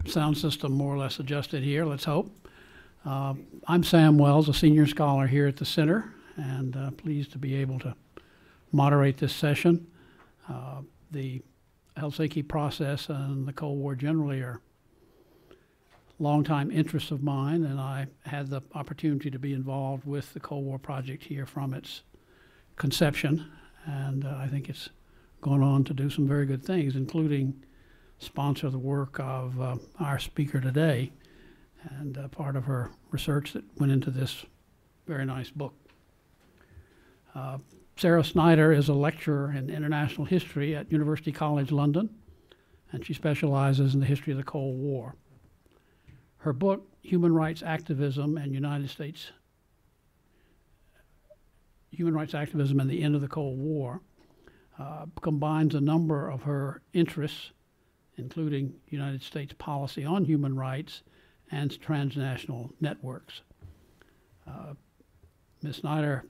sound system more or less adjusted here, let's hope. I'm Sam Wells, a senior scholar here at the Center, and pleased to be able to moderate this session. The Helsinki process and the Cold War generally are longtime interests of mine, and I had the opportunity to be involved with the Cold War project here from its conception, and I think it's gone on to do some very good things, including sponsor the work of our speaker today, and part of her research that went into this very nice book. Sarah Snyder is a lecturer in international history at University College London, and she specializes in the history of the Cold War. Her book, Human Rights Activism and Human Rights Activism and the End of the Cold War, combines a number of her interests, including United States policy on human rights and transnational networks. Ms. Snyder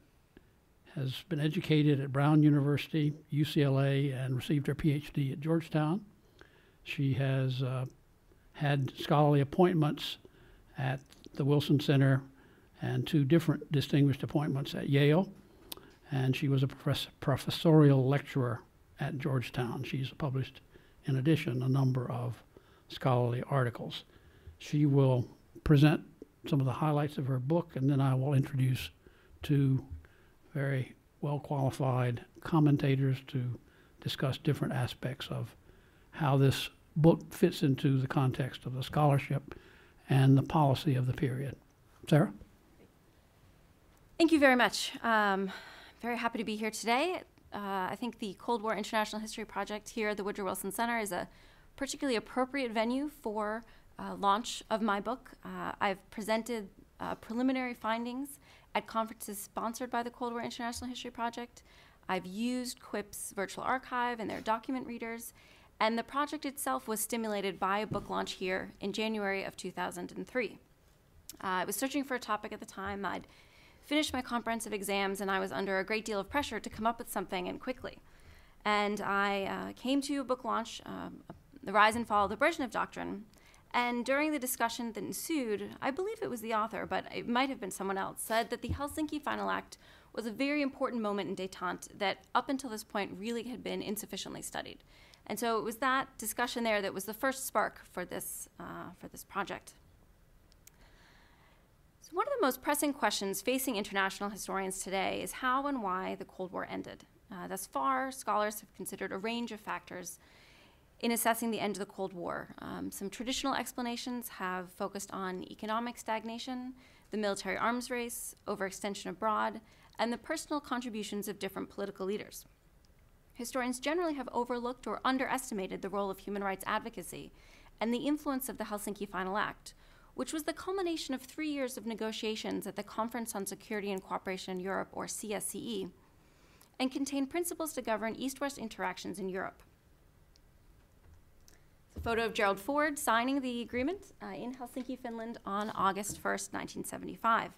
has been educated at Brown University, UCLA, and received her PhD at Georgetown. She has had scholarly appointments at the Wilson Center and 2 different distinguished appointments at Yale, and she was a professorial lecturer at Georgetown. She's published, in addition, a number of scholarly articles. She will present some of the highlights of her book, and then I will introduce 2 very well-qualified commentators to discuss different aspects of how this book fits into the context of the scholarship and the policy of the period. Sarah? Thank you very much. Very happy to be here today. I think the Cold War International History Project here at the Woodrow Wilson Center is a particularly appropriate venue for launch of my book. I've presented preliminary findings at conferences sponsored by the Cold War International History Project. I've used QUIP's virtual archive and their document readers, and the project itself was stimulated by a book launch here in January of 2003. I was searching for a topic at the time. I'd finished my comprehensive exams, and I was under a great deal of pressure to come up with something, and quickly. And I came to a book launch, The Rise and Fall of the Brezhnev Doctrine, and during the discussion that ensued, I believe it was the author, but it might have been someone else, said that the Helsinki Final Act was a very important moment in détente that up until this point really had been insufficiently studied. And so it was that discussion there that was the first spark for this project. So one of the most pressing questions facing international historians today is how and why the Cold War ended. Thus far, scholars have considered a range of factors in assessing the end of the Cold War. Some traditional explanations have focused on economic stagnation, the military arms race, overextension abroad, and the personal contributions of different political leaders. Historians generally have overlooked or underestimated the role of human rights advocacy and the influence of the Helsinki Final Act, which was the culmination of 3 years of negotiations at the Conference on Security and Cooperation in Europe, or CSCE, and contained principles to govern East-West interactions in Europe. A photo of Gerald Ford signing the agreement in Helsinki, Finland on August 1st, 1975.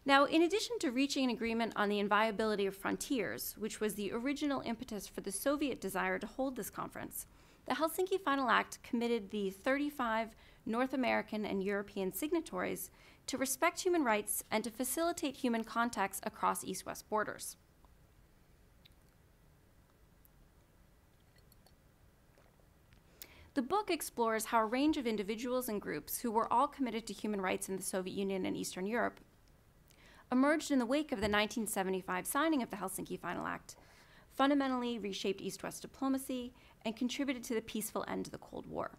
Now, in addition to reaching an agreement on the inviolability of frontiers, which was the original impetus for the Soviet desire to hold this conference, the Helsinki Final Act committed the 35 North American and European signatories to respect human rights and to facilitate human contacts across East-West borders. The book explores how a range of individuals and groups who were all committed to human rights in the Soviet Union and Eastern Europe emerged in the wake of the 1975 signing of the Helsinki Final Act, fundamentally reshaped East-West diplomacy, and contributed to the peaceful end of the Cold War.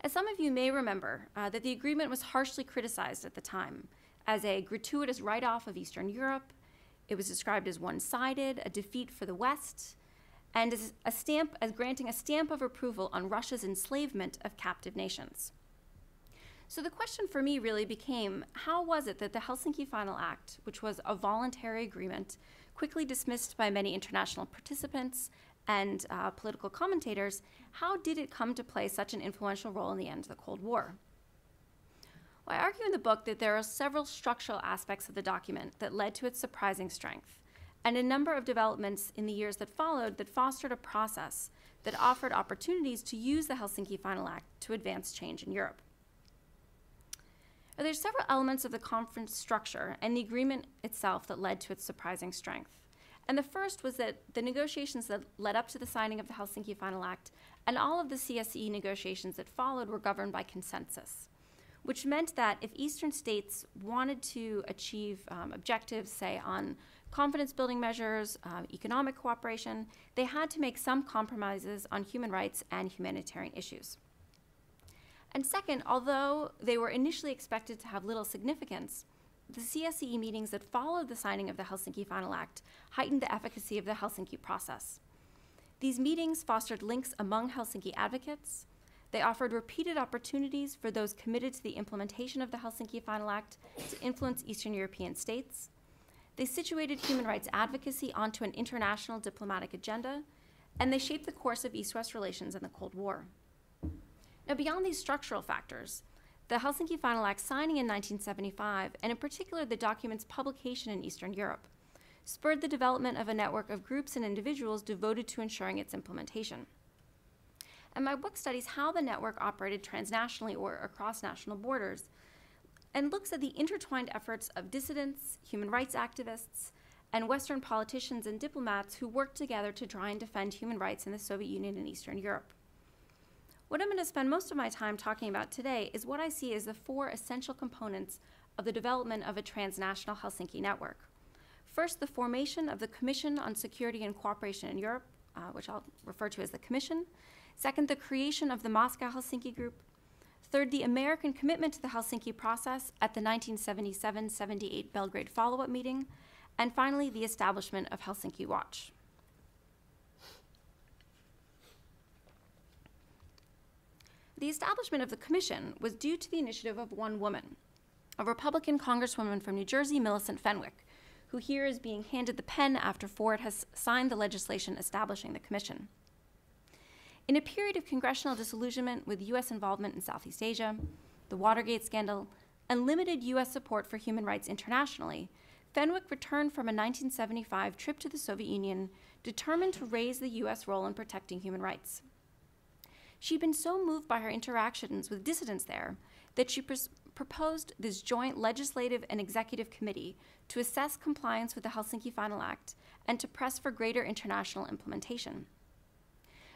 As some of you may remember, that the agreement was harshly criticized at the time as a gratuitous write-off of Eastern Europe. It was described as one-sided, a defeat for the West, and as granting a stamp of approval on Russia's enslavement of captive nations. So the question for me really became, how was it that the Helsinki Final Act, which was a voluntary agreement, quickly dismissed by many international participants and political commentators, how did it come to play such an influential role in the end of the Cold War? Well, I argue in the book that there are several structural aspects of the document that led to its surprising strength, and a number of developments in the years that followed that fostered a process that offered opportunities to use the Helsinki Final Act to advance change in Europe. Now, there's several elements of the conference structure and the agreement itself that led to its surprising strength. And the first was that the negotiations that led up to the signing of the Helsinki Final Act and all of the CSE negotiations that followed were governed by consensus, which meant that if Eastern states wanted to achieve objectives, say, on confidence-building measures, economic cooperation, they had to make some compromises on human rights and humanitarian issues. And second, although they were initially expected to have little significance, the CSE meetings that followed the signing of the Helsinki Final Act heightened the efficacy of the Helsinki process. These meetings fostered links among Helsinki advocates. They offered repeated opportunities for those committed to the implementation of the Helsinki Final Act to influence Eastern European states. They situated human rights advocacy onto an international diplomatic agenda, and they shaped the course of East-West relations in the Cold War. Now, beyond these structural factors, the Helsinki Final Act signing in 1975, and in particular the document's publication in Eastern Europe, spurred the development of a network of groups and individuals devoted to ensuring its implementation. And my book studies how the network operated transnationally or across national borders, and looks at the intertwined efforts of dissidents, human rights activists, and Western politicians and diplomats who worked together to try and defend human rights in the Soviet Union and Eastern Europe. What I'm going to spend most of my time talking about today is what I see as the four essential components of the development of a transnational Helsinki network. First, the formation of the Commission on Security and Cooperation in Europe, which I'll refer to as the Commission. Second, the creation of the Moscow-Helsinki Group. Third, the American commitment to the Helsinki process at the 1977-78 Belgrade follow-up meeting. And finally, the establishment of Helsinki Watch. The establishment of the Commission was due to the initiative of one woman, a Republican congresswoman from New Jersey, Millicent Fenwick, who here is being handed the pen after Ford has signed the legislation establishing the Commission. In a period of congressional disillusionment with U.S. involvement in Southeast Asia, the Watergate scandal, and limited U.S. support for human rights internationally, Fenwick returned from a 1975 trip to the Soviet Union, determined to raise the U.S. role in protecting human rights. She'd been so moved by her interactions with dissidents there that she proposed this joint legislative and executive committee to assess compliance with the Helsinki Final Act and to press for greater international implementation.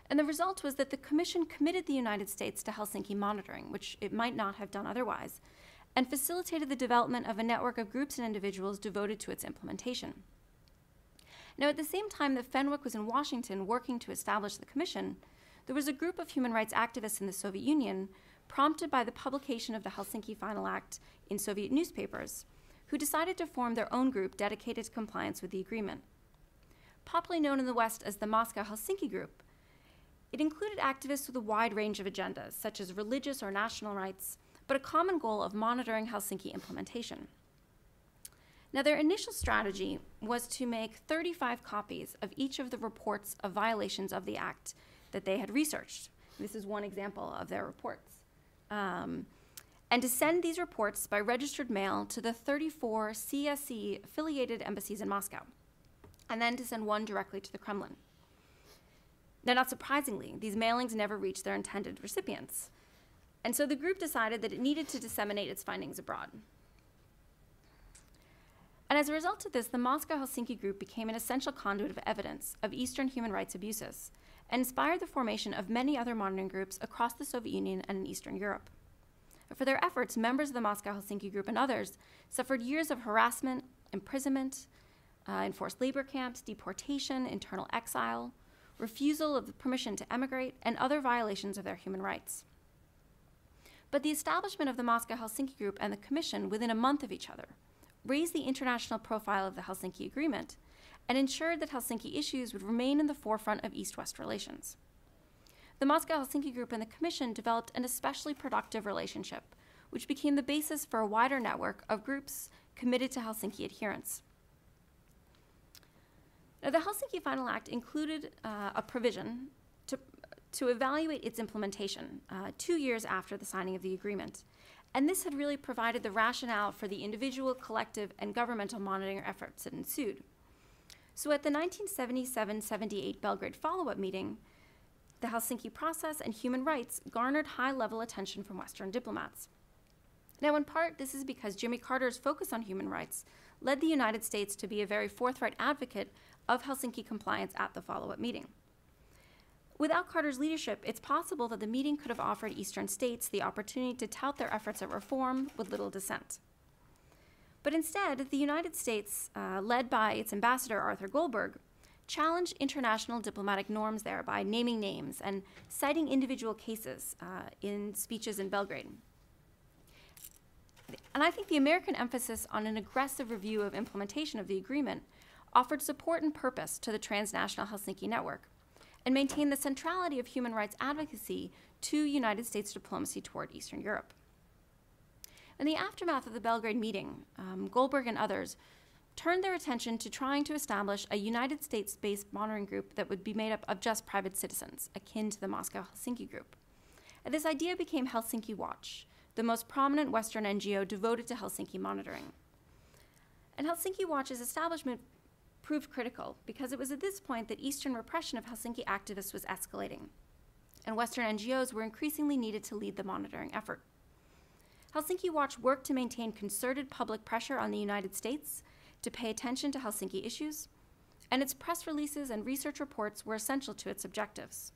And the result was that the Commission committed the United States to Helsinki monitoring, which it might not have done otherwise, and facilitated the development of a network of groups and individuals devoted to its implementation. Now, at the same time that Fenwick was in Washington working to establish the Commission, there was a group of human rights activists in the Soviet Union, prompted by the publication of the Helsinki Final Act in Soviet newspapers, who decided to form their own group dedicated to compliance with the agreement. Popularly known in the West as the Moscow-Helsinki Group, it included activists with a wide range of agendas, such as religious or national rights, but a common goal of monitoring Helsinki implementation. Now, their initial strategy was to make 35 copies of each of the reports of violations of the Act that they had researched. This is one example of their reports. And to send these reports by registered mail to the 34 CSE-affiliated embassies in Moscow, and then to send one directly to the Kremlin. Now, not surprisingly, these mailings never reached their intended recipients. And so the group decided that it needed to disseminate its findings abroad. And as a result of this, the Moscow-Helsinki Group became an essential conduit of evidence of Eastern human rights abuses and inspired the formation of many other monitoring groups across the Soviet Union and in Eastern Europe. For their efforts, members of the Moscow-Helsinki Group and others suffered years of harassment, imprisonment, enforced labor camps, deportation, internal exile, refusal of the permission to emigrate, and other violations of their human rights. But the establishment of the Moscow-Helsinki Group and the Commission within a month of each other raised the international profile of the Helsinki Agreement and ensured that Helsinki issues would remain in the forefront of East-West relations. The Moscow-Helsinki Group and the Commission developed an especially productive relationship, which became the basis for a wider network of groups committed to Helsinki adherence. Now, the Helsinki Final Act included a provision to evaluate its implementation 2 years after the signing of the agreement. And this had really provided the rationale for the individual, collective, and governmental monitoring efforts that ensued. So at the 1977-78 Belgrade follow-up meeting, the Helsinki process and human rights garnered high-level attention from Western diplomats. Now, in part, this is because Jimmy Carter's focus on human rights led the United States to be a very forthright advocate of Helsinki compliance at the follow-up meeting. Without Carter's leadership, it's possible that the meeting could have offered Eastern states the opportunity to tout their efforts at reform with little dissent. But instead, the United States, led by its ambassador Arthur Goldberg, challenged international diplomatic norms there by naming names and citing individual cases in speeches in Belgrade. And I think the American emphasis on an aggressive review of implementation of the agreement offered support and purpose to the Transnational Helsinki Network and maintained the centrality of human rights advocacy to United States diplomacy toward Eastern Europe. In the aftermath of the Belgrade meeting, Goldberg and others turned their attention to trying to establish a United States-based monitoring group that would be made up of just private citizens, akin to the Moscow-Helsinki group. And this idea became Helsinki Watch, the most prominent Western NGO devoted to Helsinki monitoring. And Helsinki Watch's establishment proved critical because it was at this point that Eastern repression of Helsinki activists was escalating, and Western NGOs were increasingly needed to lead the monitoring effort. Helsinki Watch worked to maintain concerted public pressure on the United States to pay attention to Helsinki issues, and its press releases and research reports were essential to its objectives.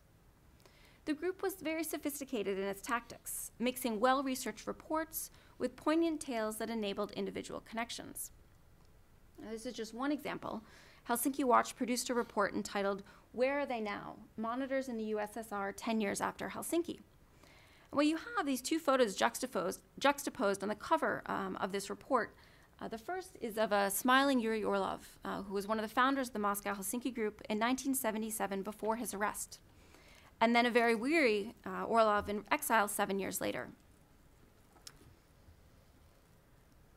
The group was very sophisticated in its tactics, mixing well-researched reports with poignant tales that enabled individual connections. Now, this is just one example. Helsinki Watch produced a report entitled, "Where Are They Now? Monitors in the USSR 10 Years After Helsinki." Well, you have these two photos juxtaposed on the cover of this report. The first is of a smiling Yuri Orlov, who was one of the founders of the Moscow-Helsinki group in 1977 before his arrest, and then a very weary Orlov in exile 7 years later.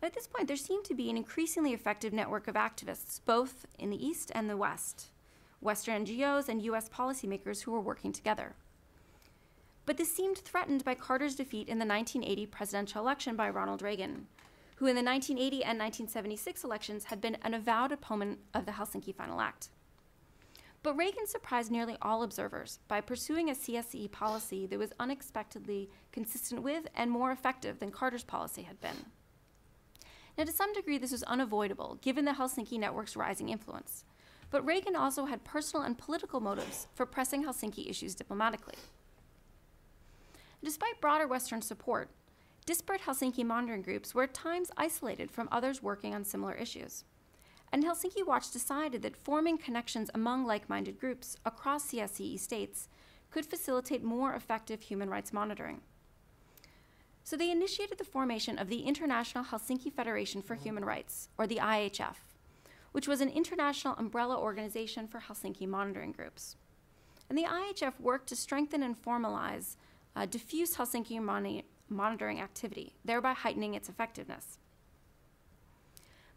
At this point, there seemed to be an increasingly effective network of activists, both in the East and the West, Western NGOs and US policymakers who were working together. But this seemed threatened by Carter's defeat in the 1980 presidential election by Ronald Reagan, who in the 1980 and 1976 elections had been an avowed opponent of the Helsinki Final Act. But Reagan surprised nearly all observers by pursuing a CSE policy that was unexpectedly consistent with and more effective than Carter's policy had been. Now, to some degree, this was unavoidable, given the Helsinki network's rising influence. But Reagan also had personal and political motives for pressing Helsinki issues diplomatically. Despite broader Western support, disparate Helsinki monitoring groups were at times isolated from others working on similar issues. And Helsinki Watch decided that forming connections among like-minded groups across CSE states could facilitate more effective human rights monitoring. So they initiated the formation of the International Helsinki Federation for Human Rights, or the IHF, which was an international umbrella organization for Helsinki monitoring groups. And the IHF worked to strengthen and formalize diffuse Helsinki monitoring activity, thereby heightening its effectiveness.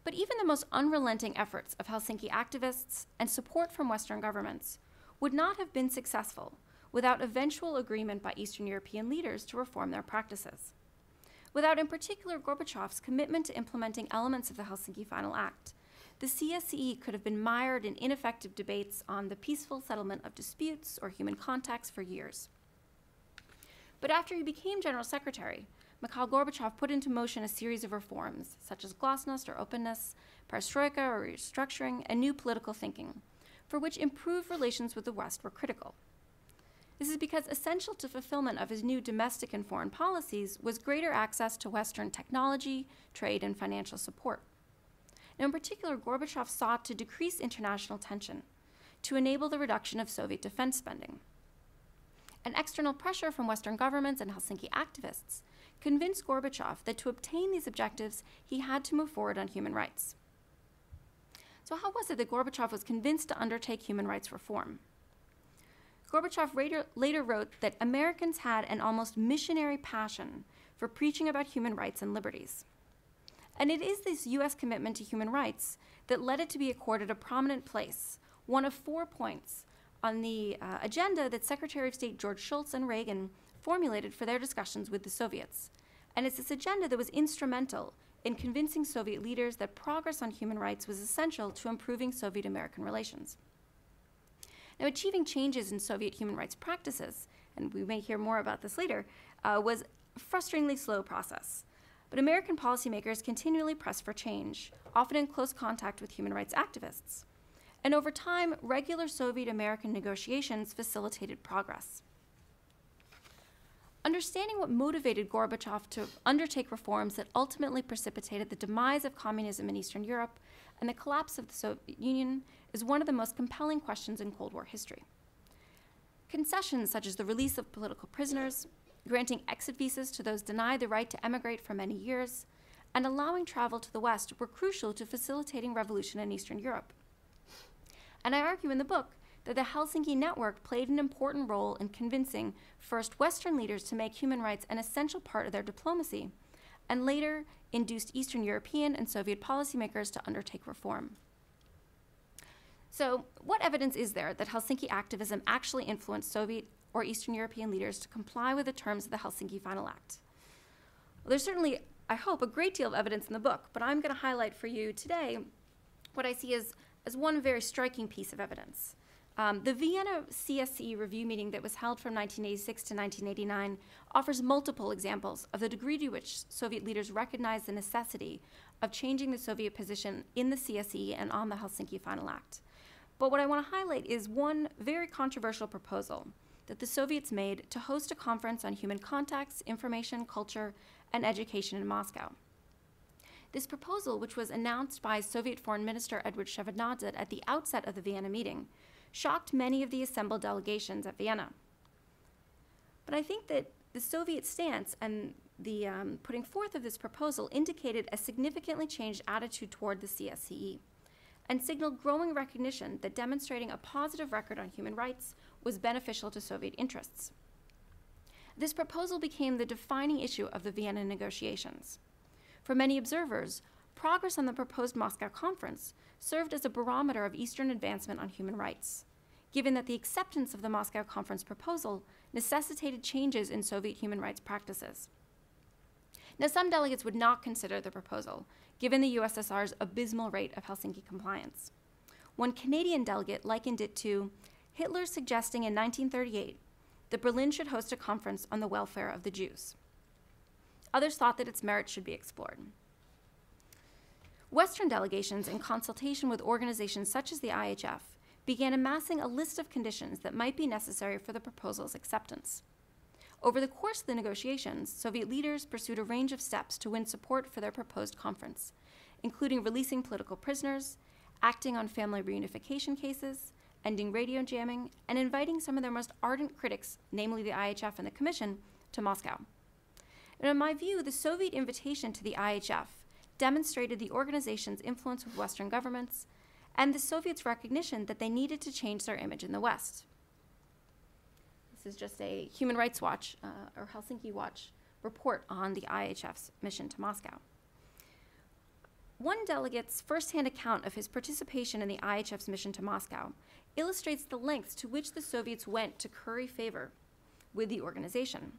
But even the most unrelenting efforts of Helsinki activists and support from Western governments would not have been successful without eventual agreement by Eastern European leaders to reform their practices. Without, in particular, Gorbachev's commitment to implementing elements of the Helsinki Final Act, the CSE could have been mired in ineffective debates on the peaceful settlement of disputes or human contacts for years. But after he became General Secretary, Mikhail Gorbachev put into motion a series of reforms, such as glasnost or openness, perestroika or restructuring, and new political thinking, for which improved relations with the West were critical. This is because essential to fulfillment of his new domestic and foreign policies was greater access to Western technology, trade, and financial support. Now, in particular, Gorbachev sought to decrease international tension to enable the reduction of Soviet defense spending. And external pressure from Western governments and Helsinki activists convinced Gorbachev that to obtain these objectives, he had to move forward on human rights. So how was it that Gorbachev was convinced to undertake human rights reform? Gorbachev later wrote that Americans had an almost missionary passion for preaching about human rights and liberties. And it is this U.S. commitment to human rights that led it to be accorded a prominent place, one of 4 points on the agenda that Secretary of State George Shultz and Reagan formulated for their discussions with the Soviets. And it's this agenda that was instrumental in convincing Soviet leaders that progress on human rights was essential to improving Soviet-American relations. Now, achieving changes in Soviet human rights practices, and we may hear more about this later, was a frustratingly slow process. But American policymakers continually pressed for change, often in close contact with human rights activists. And over time, regular Soviet-American negotiations facilitated progress. Understanding what motivated Gorbachev to undertake reforms that ultimately precipitated the demise of communism in Eastern Europe and the collapse of the Soviet Union is one of the most compelling questions in Cold War history. Concessions such as the release of political prisoners, granting exit visas to those denied the right to emigrate for many years, and allowing travel to the West were crucial to facilitating revolution in Eastern Europe. And I argue in the book that the Helsinki Network played an important role in convincing first Western leaders to make human rights an essential part of their diplomacy, and later induced Eastern European and Soviet policymakers to undertake reform. So, what evidence is there that Helsinki activism actually influenced Soviet or Eastern European leaders to comply with the terms of the Helsinki Final Act? Well, there's certainly, I hope, a great deal of evidence in the book, but I'm going to highlight for you today what I see as one very striking piece of evidence. The Vienna CSCE review meeting that was held from 1986 to 1989 offers multiple examples of the degree to which Soviet leaders recognized the necessity of changing the Soviet position in the CSCE and on the Helsinki Final Act. But what I want to highlight is one very controversial proposal that the Soviets made to host a conference on human contacts, information, culture, and education in Moscow. This proposal, which was announced by Soviet Foreign Minister Eduard Shevardnadze at the outset of the Vienna meeting, shocked many of the assembled delegations at Vienna. But I think that the Soviet stance and the putting forth of this proposal indicated a significantly changed attitude toward the CSCE and signaled growing recognition that demonstrating a positive record on human rights was beneficial to Soviet interests. This proposal became the defining issue of the Vienna negotiations. For many observers, progress on the proposed Moscow conference served as a barometer of Eastern advancement on human rights, given that the acceptance of the Moscow conference proposal necessitated changes in Soviet human rights practices. Now, some delegates would not consider the proposal, given the USSR's abysmal rate of Helsinki compliance. One Canadian delegate likened it to Hitler suggesting in 1938 that Berlin should host a conference on the welfare of the Jews. Others thought that its merits should be explored. Western delegations, in consultation with organizations such as the IHF, began amassing a list of conditions that might be necessary for the proposal's acceptance. Over the course of the negotiations, Soviet leaders pursued a range of steps to win support for their proposed conference, including releasing political prisoners, acting on family reunification cases, ending radio jamming, and inviting some of their most ardent critics, namely the IHF and the Commission, to Moscow. And in my view, the Soviet invitation to the IHF demonstrated the organization's influence with Western governments and the Soviets' recognition that they needed to change their image in the West. This is just a Human Rights Watch, or Helsinki Watch, report on the IHF's mission to Moscow. One delegate's firsthand account of his participation in the IHF's mission to Moscow illustrates the lengths to which the Soviets went to curry favor with the organization.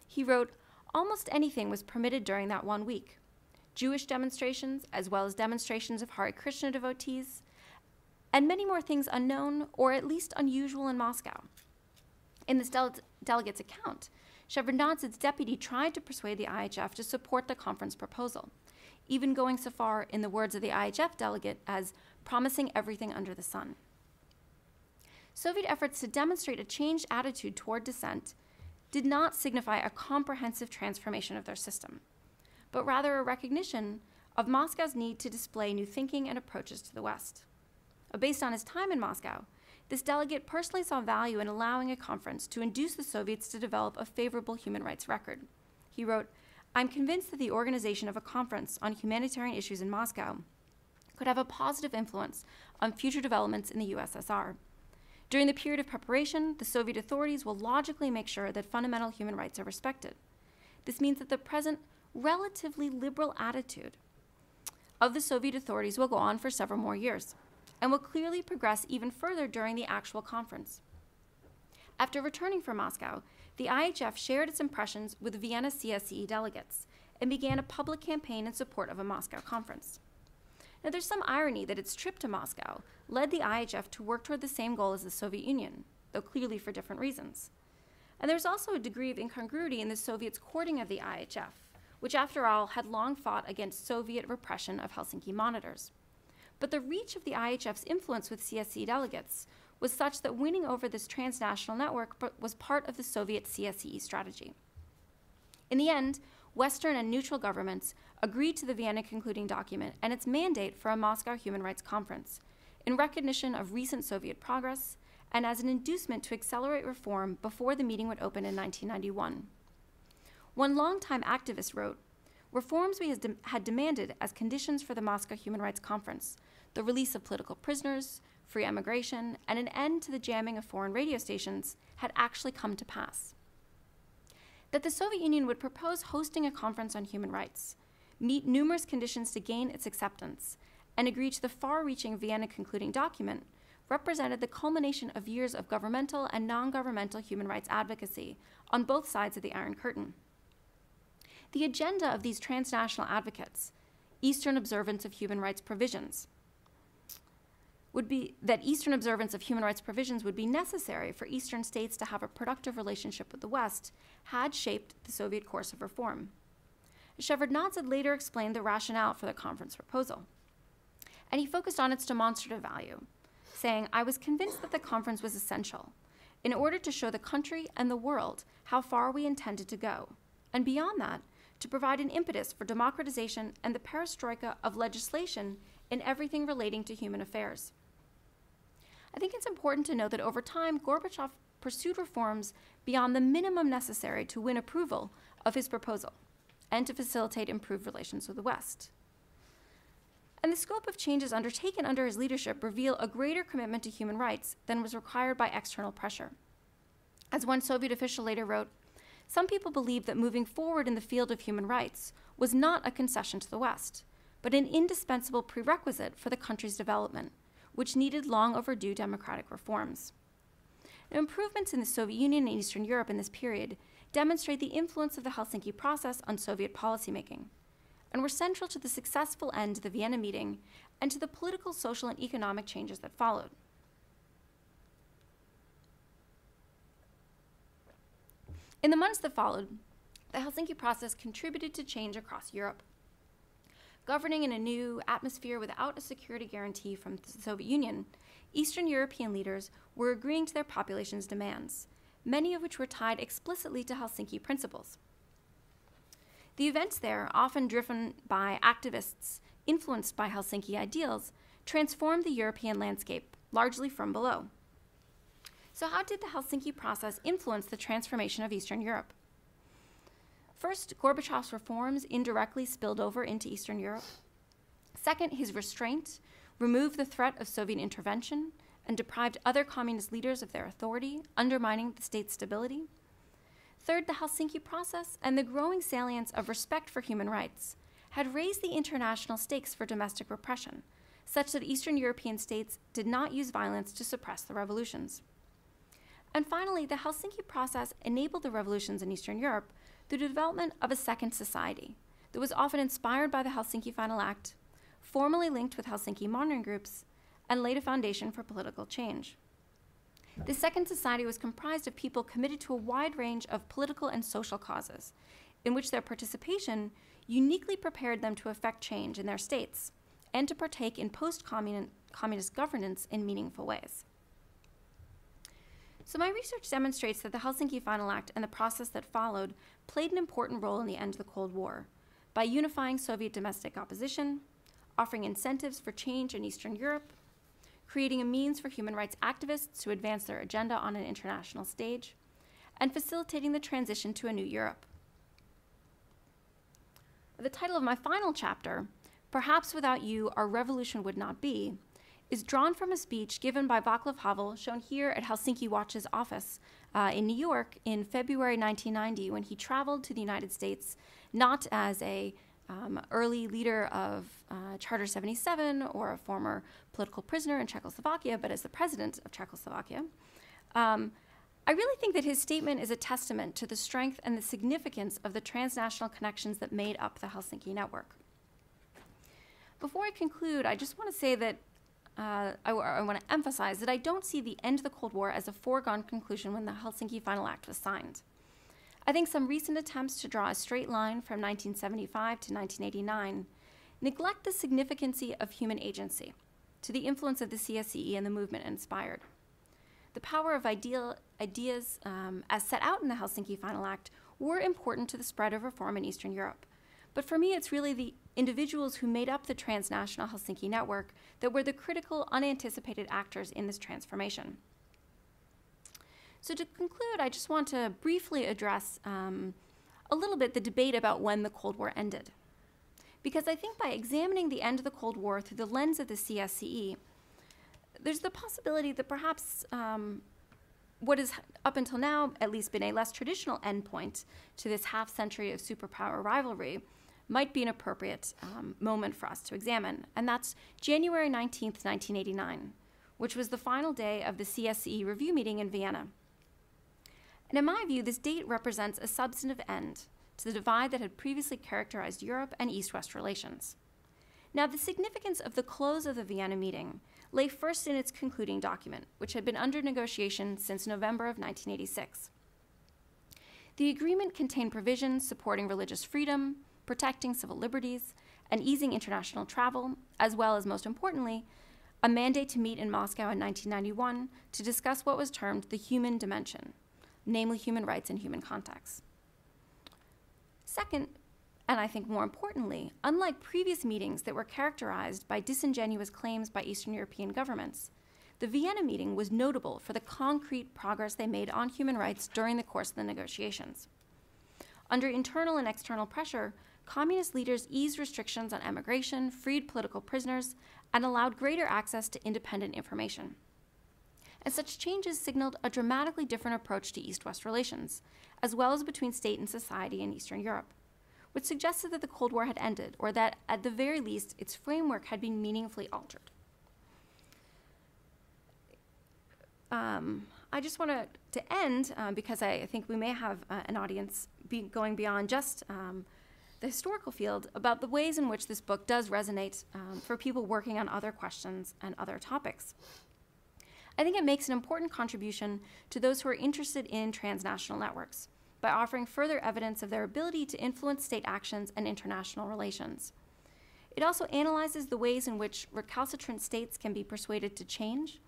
He wrote, "Almost anything was permitted during that 1 week. Jewish demonstrations, as well as demonstrations of Hare Krishna devotees, and many more things unknown or at least unusual in Moscow." In this delegate's account, Shevardnadze's deputy tried to persuade the IHF to support the conference proposal, even going so far, in the words of the IHF delegate, as promising everything under the sun. Soviet efforts to demonstrate a changed attitude toward dissent did not signify a comprehensive transformation of their system, but rather a recognition of Moscow's need to display new thinking and approaches to the West. Based on his time in Moscow, this delegate personally saw value in allowing a conference to induce the Soviets to develop a favorable human rights record. He wrote, "I'm convinced that the organization of a conference on humanitarian issues in Moscow could have a positive influence on future developments in the USSR. During the period of preparation, the Soviet authorities will logically make sure that fundamental human rights are respected. This means that the present relatively liberal attitude of the Soviet authorities will go on for several more years and will clearly progress even further during the actual conference." After returning from Moscow, the IHF shared its impressions with Vienna CSCE delegates and began a public campaign in support of a Moscow conference. Now, there's some irony that its trip to Moscow led the IHF to work toward the same goal as the Soviet Union, though clearly for different reasons. And there's also a degree of incongruity in the Soviets' courting of the IHF, which, after all, had long fought against Soviet repression of Helsinki monitors. But the reach of the IHF's influence with CSE delegates was such that winning over this transnational network was part of the Soviet CSE strategy. In the end, Western and neutral governments agreed to the Vienna concluding document and its mandate for a Moscow Human Rights Conference in recognition of recent Soviet progress and as an inducement to accelerate reform before the meeting would open in 1991. One longtime activist wrote, "Reforms we had demanded as conditions for the Moscow Human Rights Conference, the release of political prisoners, free emigration, and an end to the jamming of foreign radio stations had actually come to pass. That the Soviet Union would propose hosting a conference on human rights, meet numerous conditions to gain its acceptance, and agree to the far-reaching Vienna concluding document represented the culmination of years of governmental and non-governmental human rights advocacy on both sides of the Iron Curtain. The agenda of these transnational advocates, Eastern observance of human rights provisions, would be that Eastern observance of human rights provisions would be necessary for Eastern states to have a productive relationship with the West, had shaped the Soviet course of reform. Shevardnadze later explained the rationale for the conference proposal, and he focused on its demonstrative value, saying, "I was convinced that the conference was essential in order to show the country and the world how far we intended to go, and beyond that, to provide an impetus for democratization and the perestroika of legislation in everything relating to human affairs." I think it's important to note that over time, Gorbachev pursued reforms beyond the minimum necessary to win approval of his proposal and to facilitate improved relations with the West. And the scope of changes undertaken under his leadership reveal a greater commitment to human rights than was required by external pressure. As one Soviet official later wrote, "Some people believe that moving forward in the field of human rights was not a concession to the West, but an indispensable prerequisite for the country's development, which needed long overdue democratic reforms." Now, improvements in the Soviet Union and Eastern Europe in this period demonstrate the influence of the Helsinki process on Soviet policymaking, and were central to the successful end of the Vienna meeting and to the political, social, and economic changes that followed. In the months that followed, the Helsinki process contributed to change across Europe. Governing in a new atmosphere without a security guarantee from the Soviet Union, Eastern European leaders were agreeing to their population's demands, many of which were tied explicitly to Helsinki principles. The events there, often driven by activists influenced by Helsinki ideals, transformed the European landscape, largely from below. So how did the Helsinki process influence the transformation of Eastern Europe? First, Gorbachev's reforms indirectly spilled over into Eastern Europe. Second, his restraint removed the threat of Soviet intervention and deprived other communist leaders of their authority, undermining the state's stability. Third, the Helsinki process and the growing salience of respect for human rights had raised the international stakes for domestic repression, such that Eastern European states did not use violence to suppress the revolutions. And finally, the Helsinki process enabled the revolutions in Eastern Europe through the development of a second society that was often inspired by the Helsinki Final Act, formally linked with Helsinki monitoring groups, and laid a foundation for political change. This second society was comprised of people committed to a wide range of political and social causes, in which their participation uniquely prepared them to effect change in their states and to partake in post-communist governance in meaningful ways. So my research demonstrates that the Helsinki Final Act and the process that followed played an important role in the end of the Cold War by unifying Soviet domestic opposition, offering incentives for change in Eastern Europe, creating a means for human rights activists to advance their agenda on an international stage, and facilitating the transition to a new Europe. The title of my final chapter, "Perhaps Without You, Our Revolution Would Not Be," is drawn from a speech given by Václav Havel, shown here at Helsinki Watch's office in New York in February 1990, when he traveled to the United States, not as a early leader of Charter 77 or a former political prisoner in Czechoslovakia, but as the president of Czechoslovakia, I really think that his statement is a testament to the strength and the significance of the transnational connections that made up the Helsinki network. Before I conclude, I just want to say that I want to emphasize that I don't see the end of the Cold War as a foregone conclusion when the Helsinki Final Act was signed. I think some recent attempts to draw a straight line from 1975 to 1989 neglect the significance of human agency, to the influence of the CSCE and the movement inspired. The power of ideas as set out in the Helsinki Final Act were important to the spread of reform in Eastern Europe. But for me, it's really the individuals who made up the transnational Helsinki network that were the critical, unanticipated actors in this transformation. So to conclude, I just want to briefly address a little bit the debate about when the Cold War ended. Because I think by examining the end of the Cold War through the lens of the CSCE, there's the possibility that perhaps what has up until now at least been a less traditional endpoint to this half-century of superpower rivalry might be an appropriate moment for us to examine. And that's January 19th, 1989, which was the final day of the CSCE review meeting in Vienna. And in my view, this date represents a substantive end to the divide that had previously characterized Europe and East-West relations. Now, the significance of the close of the Vienna meeting lay first in its concluding document, which had been under negotiation since November of 1986. The agreement contained provisions supporting religious freedom, protecting civil liberties, and easing international travel, as well as, most importantly, a mandate to meet in Moscow in 1991 to discuss what was termed the human dimension, namely human rights in human contexts. Second, and I think more importantly, unlike previous meetings that were characterized by disingenuous claims by Eastern European governments, the Vienna meeting was notable for the concrete progress they made on human rights during the course of the negotiations. Under internal and external pressure, communist leaders eased restrictions on emigration, freed political prisoners, and allowed greater access to independent information. And such changes signaled a dramatically different approach to East-West relations, as well as between state and society in Eastern Europe, which suggested that the Cold War had ended, or that, at the very least, its framework had been meaningfully altered. I just want to end, because I think we may have an audience going beyond just the historical field, about the ways in which this book does resonate for people working on other questions and other topics. I think it makes an important contribution to those who are interested in transnational networks by offering further evidence of their ability to influence state actions and international relations. It also analyzes the ways in which recalcitrant states can be persuaded to change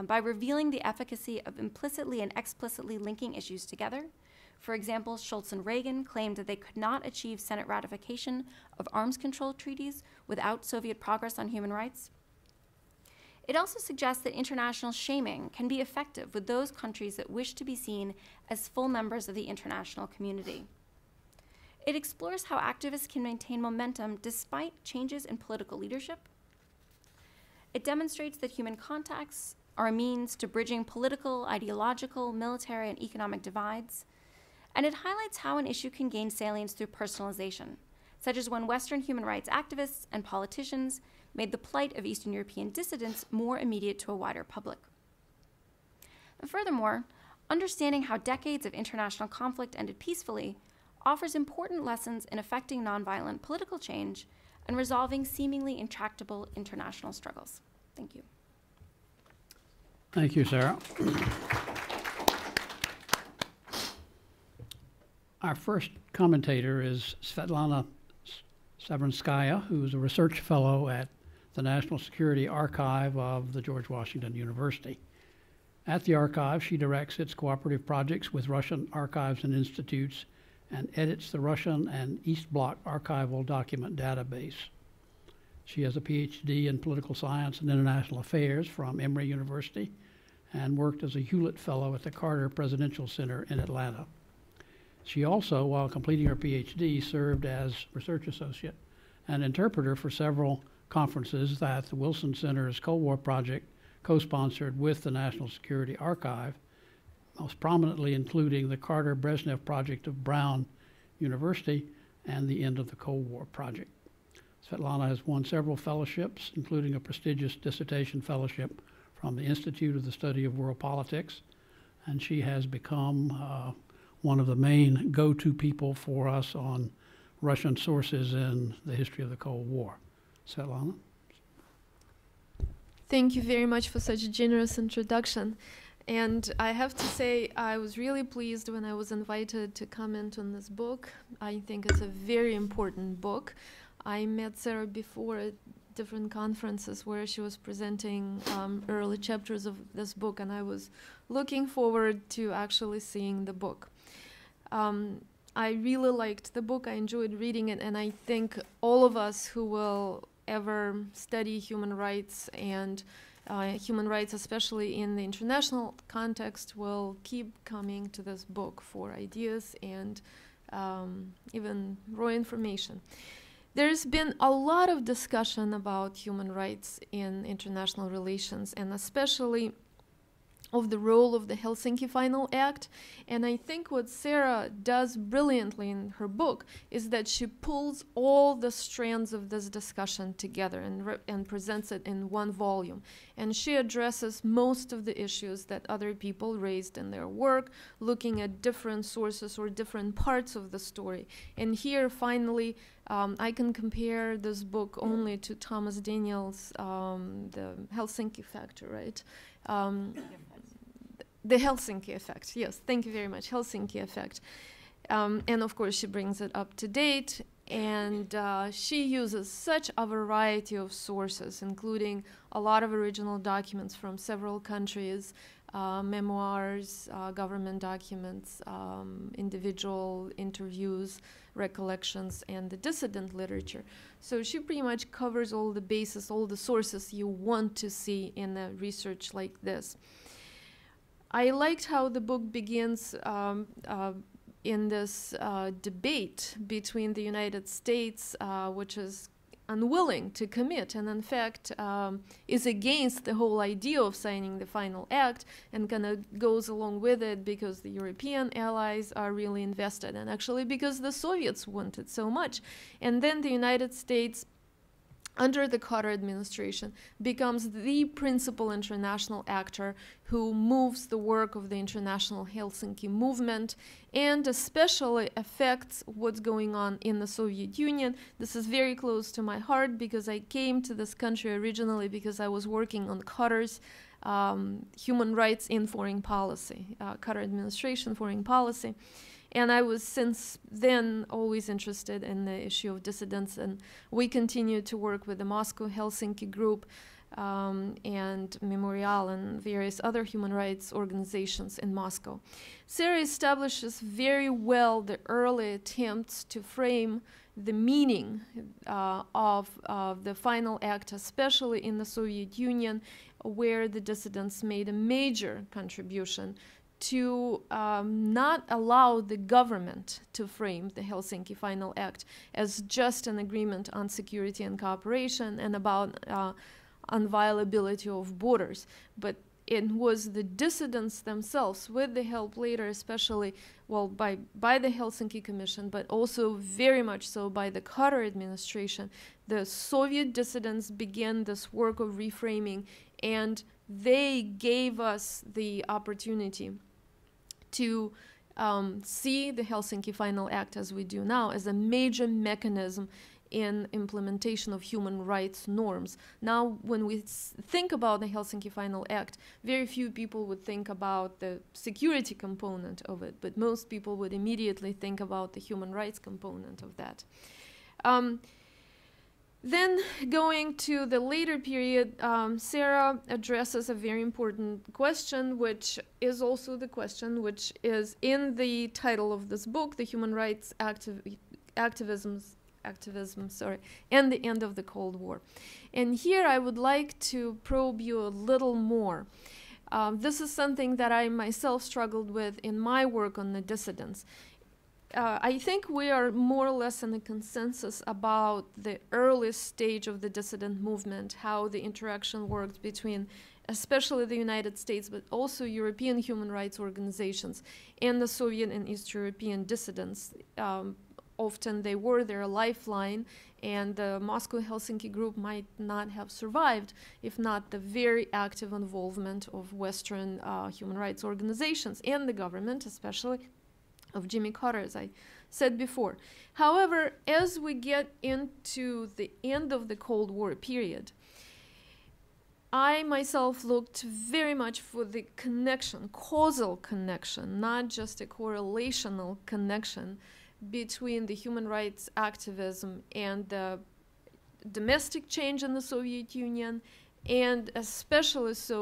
by revealing the efficacy of implicitly and explicitly linking issues together. For example, Schultz and Reagan claimed that they could not achieve Senate ratification of arms control treaties without Soviet progress on human rights. It also suggests that international shaming can be effective with those countries that wish to be seen as full members of the international community. It explores how activists can maintain momentum despite changes in political leadership. It demonstrates that human contacts are a means to bridging political, ideological, military, and economic divides. And it highlights how an issue can gain salience through personalization, such as when Western human rights activists and politicians made the plight of Eastern European dissidents more immediate to a wider public. And furthermore, understanding how decades of international conflict ended peacefully offers important lessons in effecting nonviolent political change and resolving seemingly intractable international struggles. Thank you. Thank you, Sarah. Our first commentator is Svetlana Savranskaya, who's a research fellow at the National Security Archive of the George Washington University. At the archive, she directs its cooperative projects with Russian archives and institutes and edits the Russian and East Bloc archival document database. She has a PhD in political science and international affairs from Emory University and worked as a Hewlett Fellow at the Carter Presidential Center in Atlanta. She also, while completing her PhD, served as research associate and interpreter for several conferences that the Wilson Center's Cold War Project co-sponsored with the National Security Archive, most prominently including the Carter-Brezhnev Project of Brown University and the End of the Cold War Project. Svetlana has won several fellowships, including a prestigious dissertation fellowship from the Institute of the Study of World Politics, and she has become one of the main go-to people for us on Russian sources in the history of the Cold War. Svetlana? Thank you very much for such a generous introduction. And I have to say, I was really pleased when I was invited to comment on this book. I think it's a very important book. I met Sarah before at different conferences where she was presenting early chapters of this book, and I was looking forward to actually seeing the book. I really liked the book. I enjoyed reading it, and I think all of us who will ever study human rights and human rights, especially in the international context, will keep coming to this book for ideas and even raw information. There's been a lot of discussion about human rights in international relations, and especially of the role of the Helsinki Final Act. And I think what Sarah does brilliantly in her book is that she pulls all the strands of this discussion together and presents it in one volume. And she addresses most of the issues that other people raised in their work, looking at different sources or different parts of the story. And here, finally, I can compare this book only to Thomas Daniel's The Helsinki Factor, right? The Helsinki Effect, yes, thank you very much, Helsinki Effect. And of course she brings it up to date, and she uses such a variety of sources, including a lot of original documents from several countries, memoirs, government documents, individual interviews, recollections, and the dissident literature. So she pretty much covers all the bases, all the sources you want to see in a research like this. I liked how the book begins in this debate between the United States, which is unwilling to commit and in fact is against the whole idea of signing the Final Act, and kind of goes along with it because the European allies are really invested, and actually because the Soviets want it so much. And then the United States, under the Carter administration, becomes the principal international actor who moves the work of the international Helsinki movement and especially affects what's going on in the Soviet Union. This is very close to my heart because I came to this country originally because I was working on Carter's human rights in foreign policy, Carter administration foreign policy. And I was since then always interested in the issue of dissidents, and we continue to work with the Moscow Helsinki group and Memorial and various other human rights organizations in Moscow. Sarah establishes very well the early attempts to frame the meaning of the Final Act, especially in the Soviet Union, where the dissidents made a major contribution to not allow the government to frame the Helsinki Final Act as just an agreement on security and cooperation and about inviolability of borders, but it was the dissidents themselves, with the help later especially, well, by the Helsinki Commission, but also very much so by the Carter administration. The Soviet dissidents began this work of reframing, and they gave us the opportunity to see the Helsinki Final Act as we do now as a major mechanism in implementation of human rights norms. Now, when we think about the Helsinki Final Act, very few people would think about the security component of it, but most people would immediately think about the human rights component of that. Then, going to the later period, Sarah addresses a very important question, which is also the question which is in the title of this book, The Human Rights Activism, and the End of the Cold War. And here I would like to probe you a little more. This is something that I myself struggled with in my work on the dissidents. I think we are more or less in a consensus about the early stage of the dissident movement, how the interaction worked between especially the United States, but also European human rights organizations and the Soviet and East European dissidents, often they were their lifeline, and the Moscow-Helsinki group might not have survived if not the very active involvement of Western human rights organizations and the government, especially of Jimmy Carter, as I said before. However, as we get into the end of the Cold War period, I myself looked very much for the connection, causal connection, not just a correlational connection between the human rights activism and the domestic change in the Soviet Union, and especially so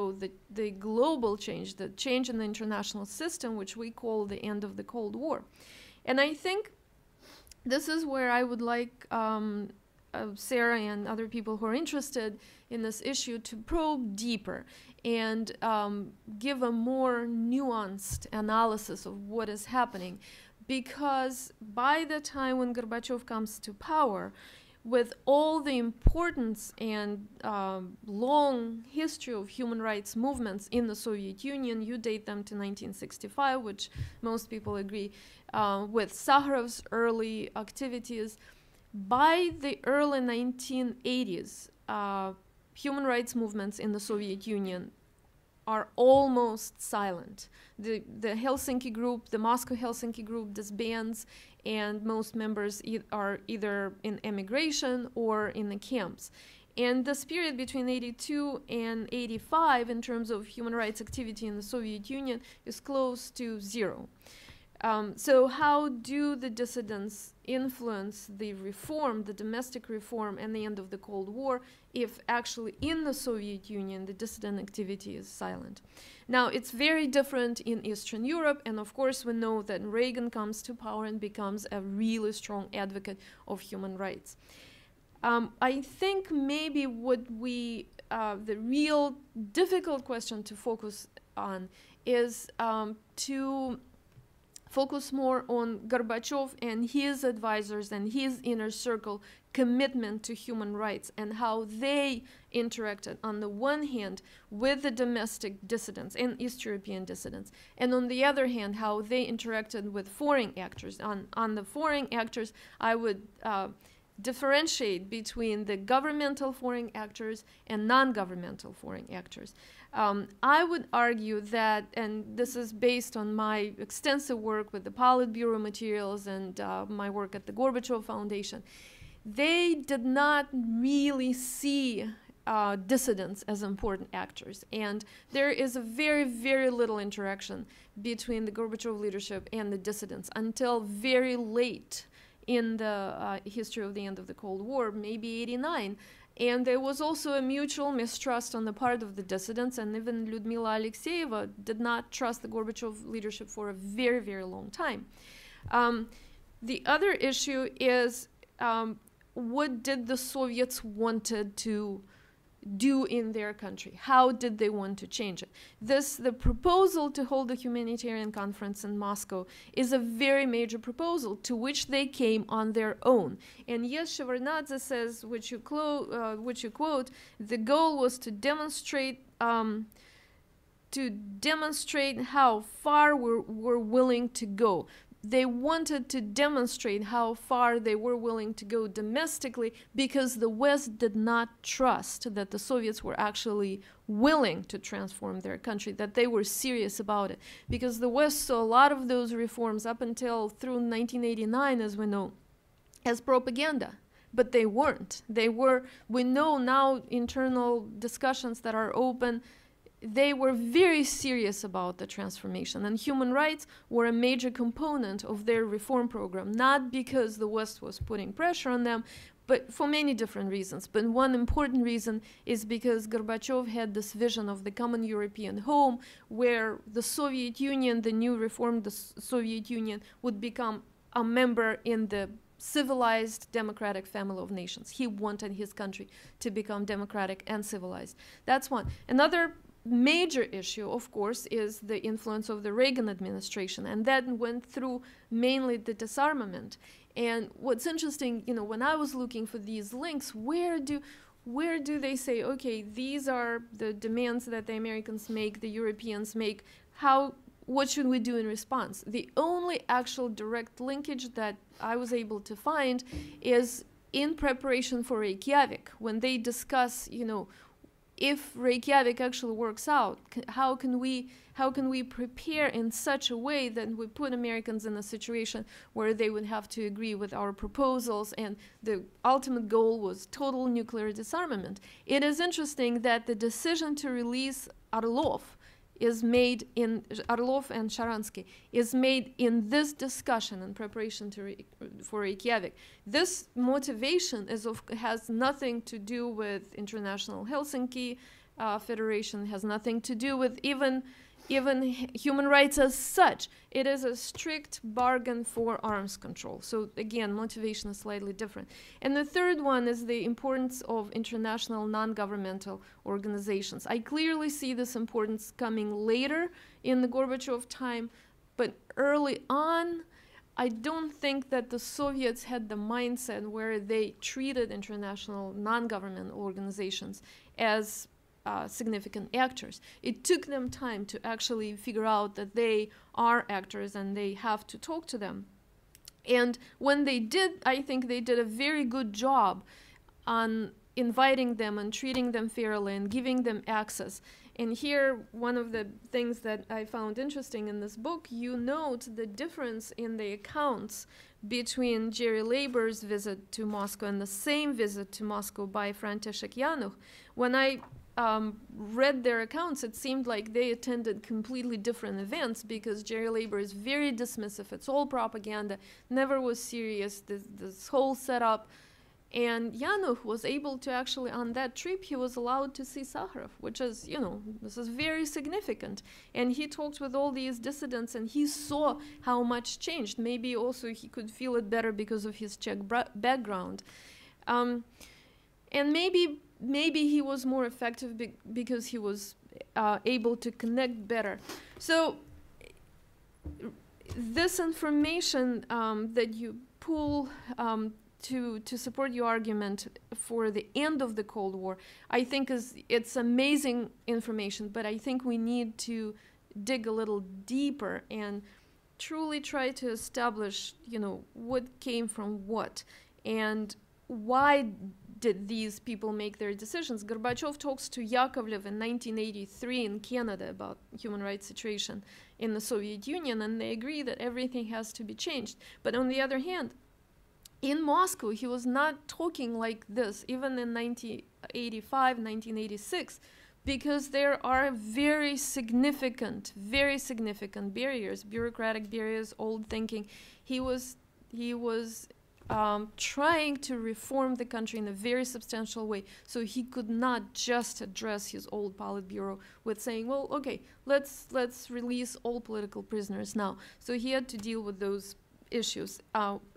the global change, the change in the international system, which we call the end of the Cold War. And I think this is where I would like Sarah and other people who are interested in this issue to probe deeper and give a more nuanced analysis of what is happening. Because by the time when Gorbachev comes to power, with all the importance and long history of human rights movements in the Soviet Union, you date them to 1965, which most people agree, with Sakharov's early activities. By the early 1980s, human rights movements in the Soviet Union are almost silent. The Helsinki group, the Moscow-Helsinki group disbands, and most members are either in emigration or in the camps. And this period between 82 and 85 in terms of human rights activity in the Soviet Union is close to zero. So how do the dissidents influence the reform, the domestic reform, and the end of the Cold War if actually in the Soviet Union the dissident activity is silent? Now, it's very different in Eastern Europe, and of course we know that Reagan comes to power and becomes a really strong advocate of human rights. I think maybe what the real difficult question to focus on is to focus more on Gorbachev and his advisors and his inner circle commitment to human rights and how they interacted on the one hand with the domestic dissidents and East European dissidents, and on the other hand how they interacted with foreign actors. On the foreign actors, I would differentiate between the governmental foreign actors and non-governmental foreign actors. I would argue that, and this is based on my extensive work with the Politburo materials and my work at the Gorbachev Foundation, they did not really see dissidents as important actors. And there is a very, very little interaction between the Gorbachev leadership and the dissidents until very late in the history of the end of the Cold War, maybe 89. And there was also a mutual mistrust on the part of the dissidents, and even Lyudmila Alexeyeva did not trust the Gorbachev leadership for a very, very long time. The other issue is what did the Soviets wanted to do in their country? How did they want to change it? The proposal to hold a humanitarian conference in Moscow is a very major proposal to which they came on their own. And yes, Shevardnadze says, which you quote, the goal was to demonstrate how far we're willing to go. They wanted to demonstrate how far they were willing to go domestically because the West did not trust that the Soviets were actually willing to transform their country, that they were serious about it. Because the West saw a lot of those reforms up until through 1989, as we know, as propaganda. But they weren't. We know now, internal discussions that are open, they were very serious about the transformation, and human rights were a major component of their reform program, not because the West was putting pressure on them, but for many different reasons. But one important reason is because Gorbachev had this vision of the common European home where the Soviet Union, the new reformed Soviet Union, would become a member in the civilized democratic family of nations. He wanted his country to become democratic and civilized. That's one. Another major issue, of course, is the influence of the Reagan administration, and that went through mainly the disarmament. And what's interesting, when I was looking for these links, where do they say, okay, these are the demands that the Americans make, the Europeans make, what should we do in response? The only actual direct linkage that I was able to find is in preparation for Reykjavik, when they discuss, you know, if Reykjavik actually works out, how can we prepare in such a way that we put Americans in a situation where they would have to agree with our proposals, and the ultimate goal was total nuclear disarmament. It is interesting that the decision to release Orlov and Sharansky is made in this discussion in preparation for Reykjavik. This motivation has nothing to do with International Helsinki Federation, has nothing to do with even human rights as such. It is a strict bargain for arms control. So again, motivation is slightly different. And the third one is the importance of international non-governmental organizations. I clearly see this importance coming later in the Gorbachev time, but early on, I don't think that the Soviets had the mindset where they treated international non-government organizations as significant actors. It took them time to actually figure out that they are actors and they have to talk to them. And when they did, I think they did a very good job on inviting them and treating them fairly and giving them access. And here, one of the things that I found interesting in this book, you note the difference in the accounts between Jerry Leiber's visit to Moscow and the same visit to Moscow by František Januch. When I read their accounts, it seemed like they attended completely different events, because Jerry Leiber is very dismissive. It's all propaganda, never was serious, this whole setup. And Januch was able to actually, on that trip, he was allowed to see Sakharov, which is, you know, this is very significant. And he talked with all these dissidents, and he saw how much changed. Maybe also he could feel it better because of his Czech background. And maybe he was more effective because he was able to connect better. So this information that you pull to support your argument for the end of the Cold War, I think it's amazing information, but I think we need to dig a little deeper and truly try to establish, you know, what came from what and why did these people make their decisions. Gorbachev talks to Yakovlev in 1983 in Canada about human rights situation in the Soviet Union, and they agree that everything has to be changed. But on the other hand, in Moscow, he was not talking like this, even in 1985, 1986, because there are very significant barriers, bureaucratic barriers, old thinking. He was trying to reform the country in a very substantial way, so he could not just address his old Politburo with saying, well, okay, let's release all political prisoners now. So he had to deal with those issues.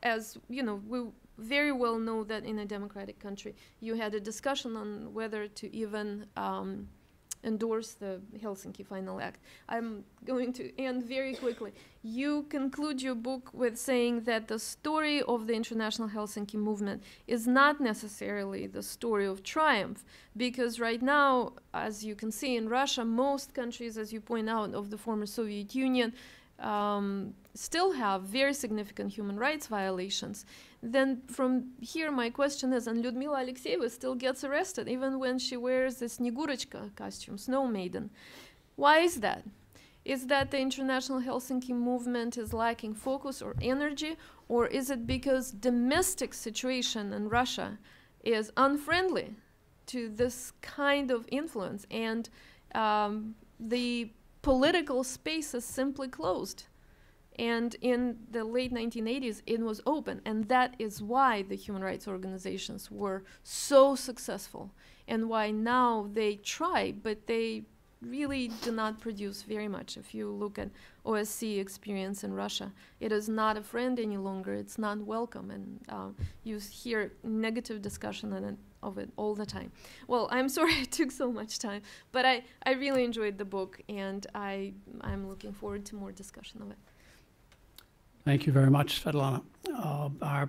As you know, we very well know that in a democratic country, you had a discussion on whether to even endorse the Helsinki Final Act. I'm going to end very quickly. You conclude your book with saying that the story of the International Helsinki movement is not necessarily the story of triumph, because right now, as you can see in Russia, most countries, as you point out, of the former Soviet Union still have very significant human rights violations. Then from here, my question is, and Lyudmila Alexeyeva still gets arrested even when she wears the Snegurочка costume, Snow Maiden. Why is that? Is that the International Helsinki movement is lacking focus or energy, or is it because domestic situation in Russia is unfriendly to this kind of influence, and the political space is simply closed? And in the late 1980s, it was open, and that is why the human rights organizations were so successful, and why now they try, but they really do not produce very much. If you look at OSCE experience in Russia, it is not a friend any longer, it's not welcome, and you hear negative discussion of it all the time. Well, I'm sorry it took so much time, but I really enjoyed the book, and I'm looking forward to more discussion of it. Thank you very much, Svetlana. Our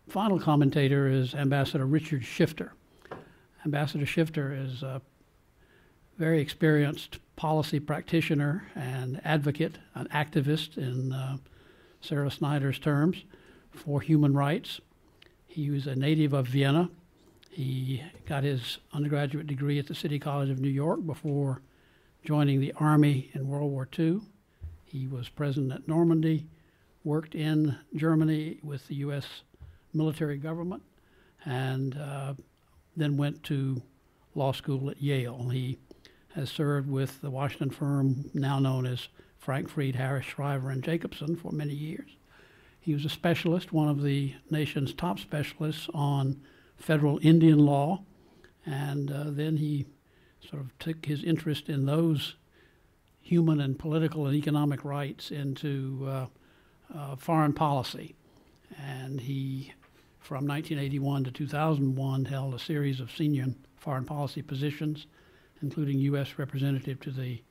final commentator is Ambassador Richard Schifter. Ambassador Schifter is very experienced policy practitioner and advocate, an activist in Sarah Snyder's terms for human rights. He was a native of Vienna. He got his undergraduate degree at the City College of New York before joining the Army in World War II. He was present at Normandy, worked in Germany with the U.S. military government, and then went to law school at Yale. He has served with the Washington firm now known as Frank Fried, Harris, Shriver, and Jacobson for many years. He was a specialist, one of the nation's top specialists on federal Indian law, and then he sort of took his interest in those human and political and economic rights into foreign policy. And he, from 1981 to 2001, held a series of senior foreign policy positions, including U.S. representative to the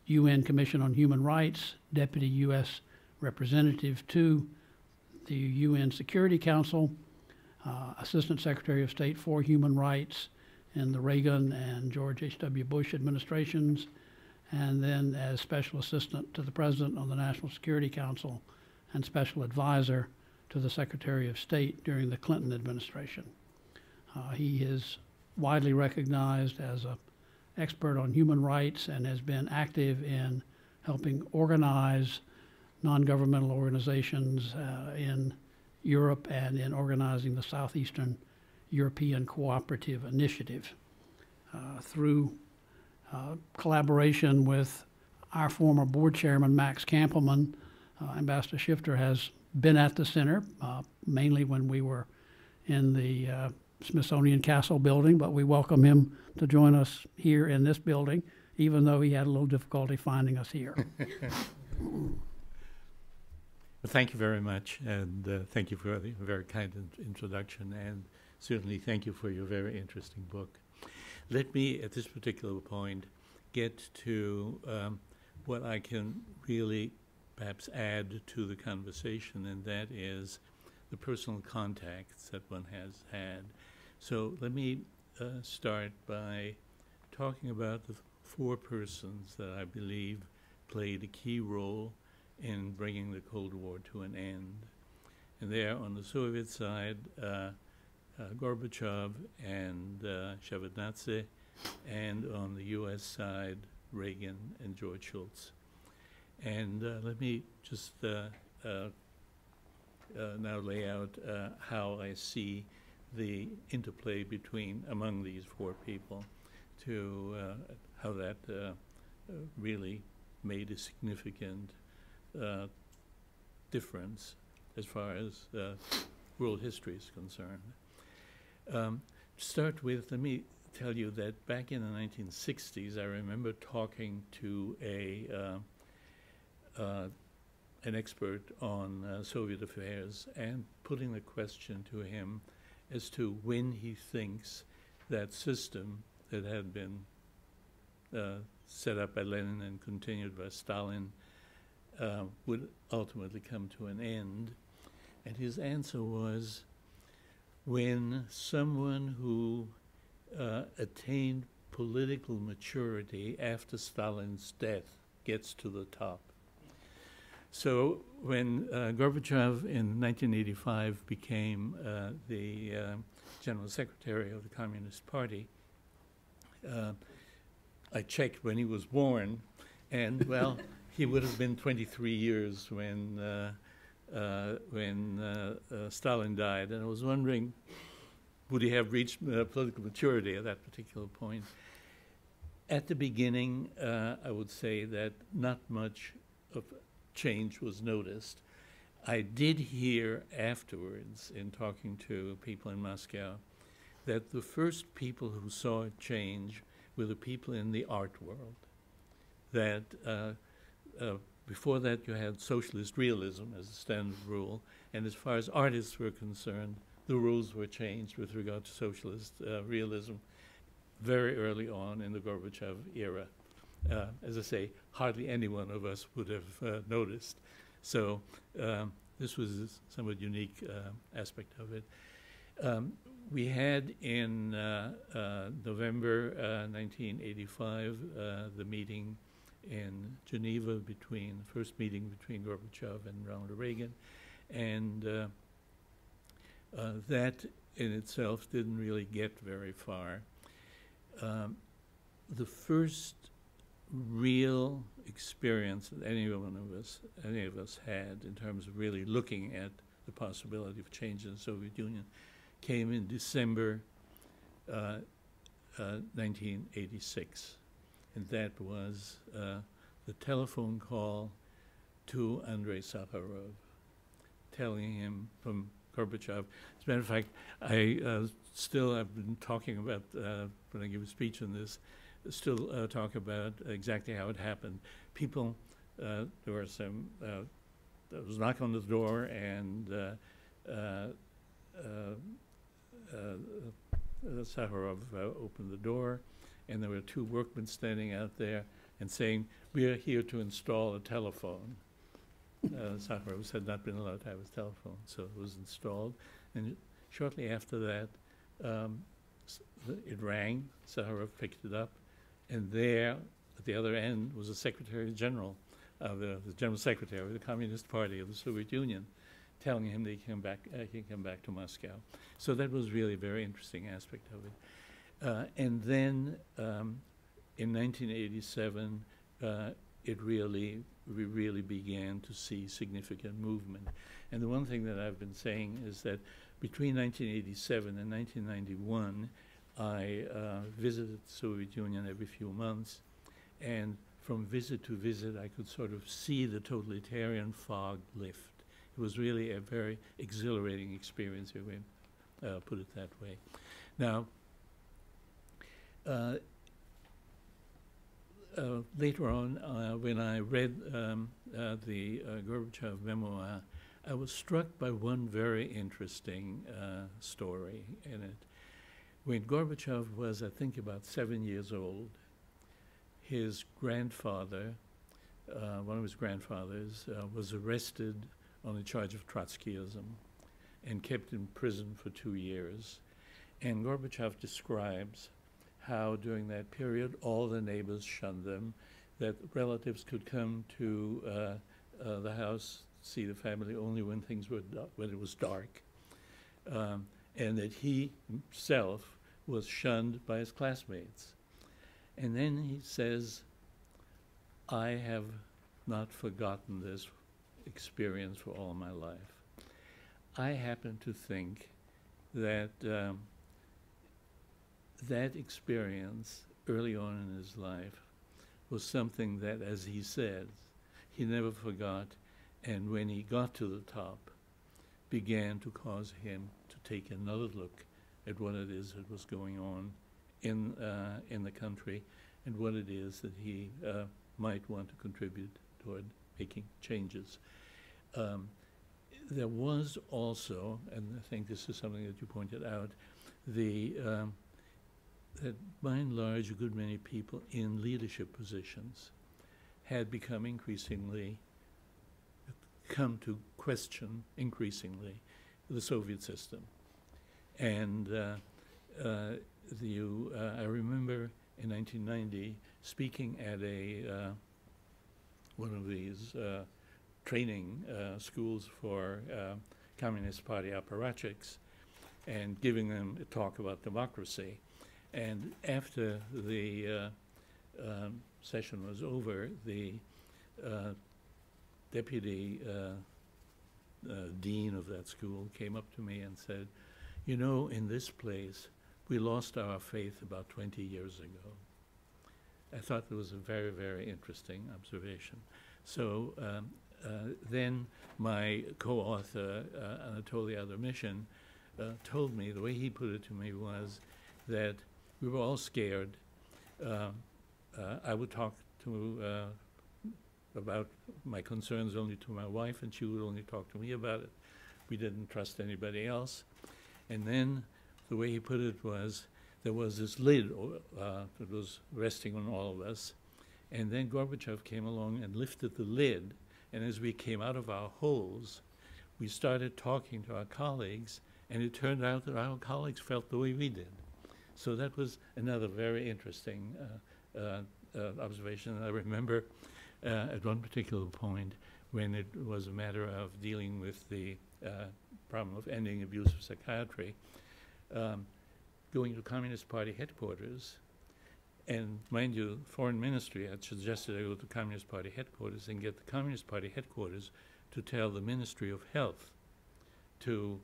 UN Commission on Human Rights, deputy U.S. representative to the UN Security Council, Assistant Secretary of State for Human Rights in the Reagan and George H.W. Bush administrations, and then as Special Assistant to the President on the National Security Council and Special Advisor to the Secretary of State during the Clinton administration. He is widely recognized as an expert on human rights and has been active in helping organize non-governmental organizations in Europe and in organizing the Southeastern European Cooperative Initiative. Through collaboration with our former board chairman, Max Kampelman, Ambassador Schifter has been at the center, mainly when we were in the Smithsonian Castle building, but we welcome him to join us here in this building, even though he had a little difficulty finding us here. Well, thank you very much, and thank you for the very kind introduction, and certainly thank you for your very interesting book. Let me, at this particular point, get to what I can really perhaps add to the conversation, and that is the personal contacts that one has had. So let me start by talking about the four persons that I believe played a key role in bringing the Cold War to an end. And there on the Soviet side, Gorbachev and Shevardnadze, and on the U.S. side, Reagan and George Shultz. And let me just now lay out how I see the interplay among these four people, to how that really made a significant difference as far as world history is concerned. To start with, let me tell you that back in the 1960s, I remember talking to an expert on Soviet affairs and putting the question to him as to when he thinks that system that had been set up by Lenin and continued by Stalin would ultimately come to an end. And his answer was, when someone who attained political maturity after Stalin's death gets to the top. So when Gorbachev in 1985 became the General Secretary of the Communist Party, I checked when he was born, and well, he would have been 23 years when Stalin died, and I was wondering, would he have reached political maturity at that particular point? At the beginning, I would say that not much of change was noticed. I did hear afterwards, in talking to people in Moscow, that the first people who saw a change were the people in the art world. That before that you had socialist realism as a standard rule, and as far as artists were concerned, the rules were changed with regard to socialist realism very early on in the Gorbachev era. As I say, hardly any one of us would have noticed. So this was a somewhat unique aspect of it. We had in November 1985 the meeting in Geneva first meeting between Gorbachev and Ronald Reagan, and that in itself didn't really get very far. The first real experience that any of us had in terms of really looking at the possibility of change in the Soviet Union came in December 1986, and that was the telephone call to Andrei Sakharov, telling him from Gorbachev. As a matter of fact, I've been talking about, when I give a speech on this, still talk about exactly how it happened. People, there were some, there was a knock on the door, and Sakharov opened the door, and there were two workmen standing out there and saying, "We are here to install a telephone." Sakharov had not been allowed to have his telephone, so it was installed. And shortly after that, it rang. Sakharov picked it up, and there, at the other end, was the Secretary General, the General Secretary of the Communist Party of the Soviet Union, telling him that he can come back to Moscow. So that was really a very interesting aspect of it. And then in 1987, we really began to see significant movement. And the one thing that I've been saying is that between 1987 and 1991, I visited the Soviet Union every few months, and from visit to visit, I could sort of see the totalitarian fog lift. It was really a very exhilarating experience, if we put it that way. Now, later on, when I read the Gorbachev memoir, I was struck by one very interesting story in it. When Gorbachev was, I think, about 7 years old, his grandfather, one of his grandfathers, was arrested on the charge of Trotskyism and kept in prison for 2 years. And Gorbachev describes how during that period all the neighbors shunned them, that relatives could come to the house, see the family only when when it was dark, and that he himself was shunned by his classmates. And then he says, "I have not forgotten this experience for all my life." I happen to think that that experience early on in his life was something that, as he said, he never forgot, and when he got to the top, began to cause him to take another look at what it is that was going on in the country and what it is that he might want to contribute toward making changes. There was also, and I think this is something that you pointed out, that by and large a good many people in leadership positions had become come to question increasingly the Soviet system. And I remember in 1990 speaking at one of these training schools for Communist Party apparatchiks and giving them a talk about democracy. And after the session was over, the deputy dean of that school came up to me and said, "You know, in this place, we lost our faith about 20 years ago." I thought that was a very, very interesting observation. So then my co-author, Anatoly Adormishin, told me, the way he put it to me was that we were all scared. I would talk about my concerns only to my wife, and she would only talk to me about it. We didn't trust anybody else. And then the way he put it was, there was this lid that was resting on all of us. And then Gorbachev came along and lifted the lid. And as we came out of our holes, we started talking to our colleagues And it turned out that our colleagues felt the way we did. So that was another very interesting observation. And I remember at one particular point when it was a matter of dealing with the problem of ending abuse of psychiatry, going to Communist Party headquarters. And mind you, Foreign Ministry had suggested I go to Communist Party headquarters and get the Communist Party headquarters to tell the Ministry of Health to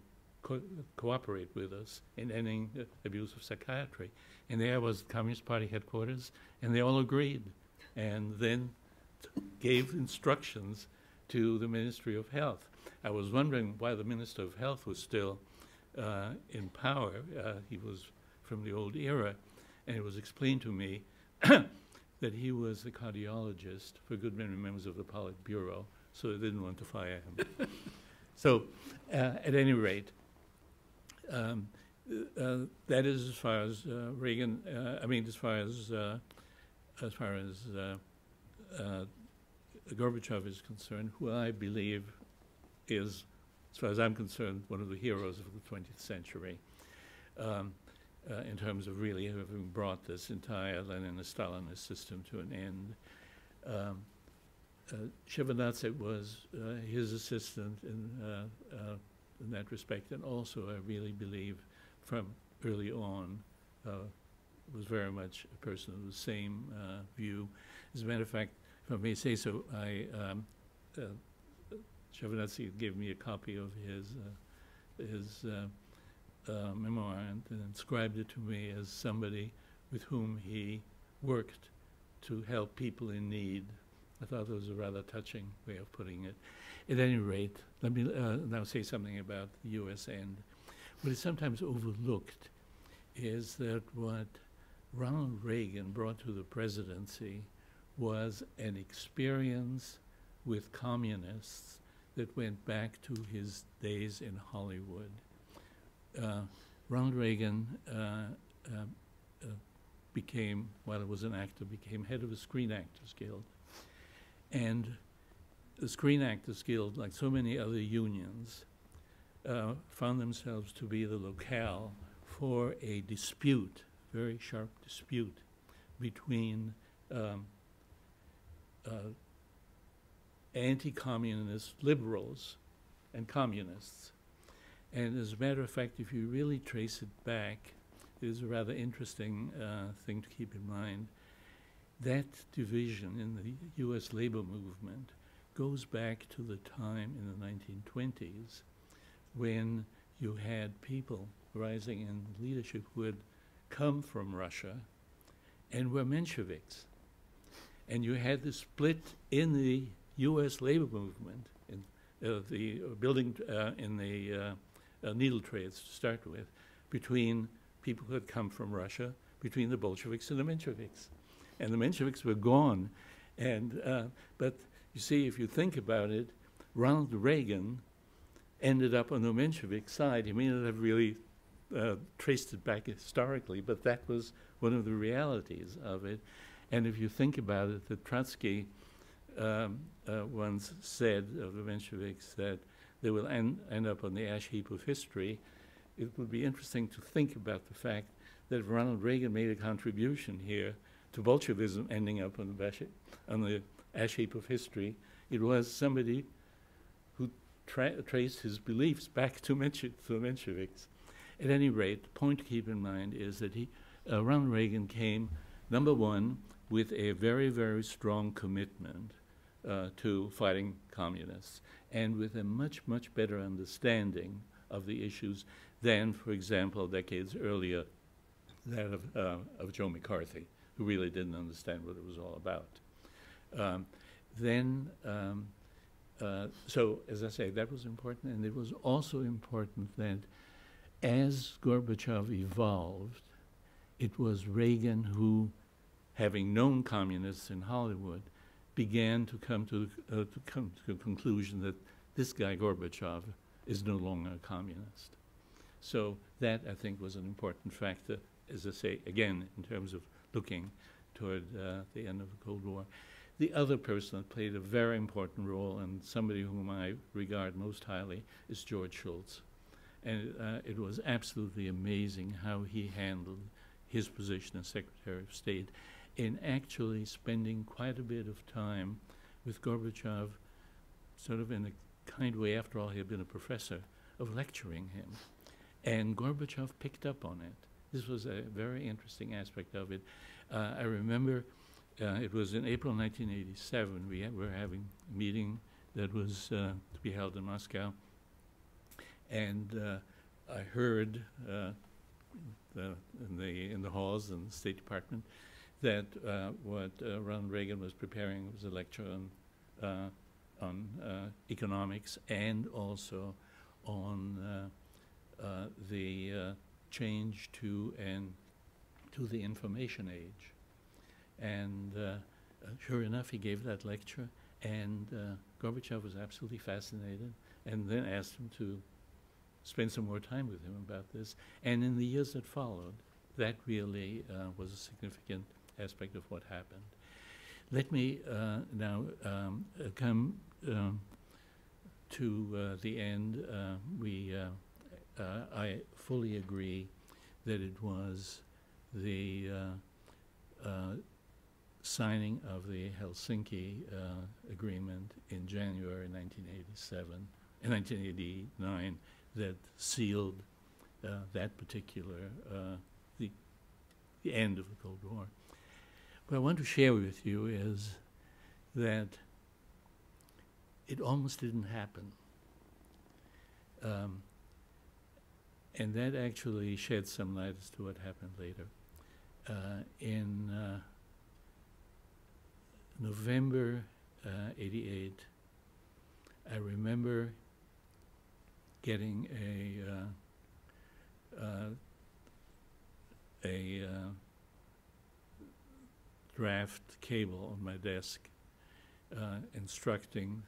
cooperate with us in ending abuse of psychiatry. And there was Communist Party headquarters, and they all agreed, and then gave instructions to the Ministry of Health. I was wondering why the Minister of Health was still in power. He was from the old era, and it was explained to me that he was the cardiologist for good many members of the Politburo, so they didn't want to fire him. So, at any rate, that is as far as Reagan. I mean, as far as Gorbachev is concerned, who I believe is, as far as I'm concerned, one of the heroes of the 20th century, in terms of really having brought this entire Leninist-Stalinist system to an end. Shevardnadze was his assistant in that respect, and also I really believe from early on was very much a person of the same view. As a matter of fact, if I may say so, Shevardnadze gave me a copy of his memoir and inscribed it to me as somebody with whom he worked to help people in need. I thought it was a rather touching way of putting it. At any rate, let me now say something about the U.S. end. What is sometimes overlooked is that what Ronald Reagan brought to the presidency was an experience with communists that went back to his days in Hollywood. Ronald Reagan became, while he was an actor, became head of the Screen Actors Guild. And the Screen Actors Guild, like so many other unions, found themselves to be the locale for a dispute, very sharp dispute, between anti-communist liberals and communists. And as a matter of fact, if you really trace it back, it is a rather interesting thing to keep in mind. That division in the U.S. labor movement goes back to the time in the 1920s when you had people rising in leadership who had come from Russia and were Mensheviks. And you had the split in the U.S. labor movement, in the building in the needle trades to start with, between people who had come from Russia, between the Bolsheviks and the Mensheviks. And the Mensheviks were gone. And, but you see, if you think about it, Ronald Reagan ended up on the Menshevik side. He may not have really traced it back historically, but that was one of the realities of it. And if you think about it, that Trotsky once said of the Mensheviks that they will end up on the ash heap of history. It would be interesting to think about the fact that Ronald Reagan made a contribution here to Bolshevism ending up on the ash heap of history. It was somebody who traced his beliefs back to the Mensheviks. At any rate, the point to keep in mind is that Ronald Reagan came, number one, with a very, very strong commitment to fighting communists, and with a much, much better understanding of the issues than, for example, decades earlier, that of Joe McCarthy, who really didn't understand what it was all about. So, as I say, that was important, and it was also important that as Gorbachev evolved, it was Reagan who, having known communists in Hollywood, began to come to the conclusion that this guy Gorbachev is no longer a communist. So that, I think, was an important factor, as I say, again, in terms of looking toward the end of the Cold War. The other person that played a very important role, and somebody whom I regard most highly, is George Shultz. And it was absolutely amazing how he handled his position as Secretary of State in actually spending quite a bit of time with Gorbachev, sort of in a kind way, after all, he had been a professor, of lecturing him. And Gorbachev picked up on it. This was a very interesting aspect of it. I remember it was in April 1987. We were having a meeting that was to be held in Moscow. And I heard in the halls in the State Department that what Ronald Reagan was preparing was a lecture on economics and also on the change to the information age. And sure enough, he gave that lecture, and Gorbachev was absolutely fascinated, and then asked him to spend some more time with him about this. And in the years that followed, that really was a significant aspect of what happened. Let me now come to the end. I fully agree that it was the signing of the Helsinki Agreement in January 1989 that sealed that particular, the end of the Cold War. What I want to share with you is that it almost didn't happen. And that actually sheds some light as to what happened later. In November '88, I remember getting a draft cable on my desk instructing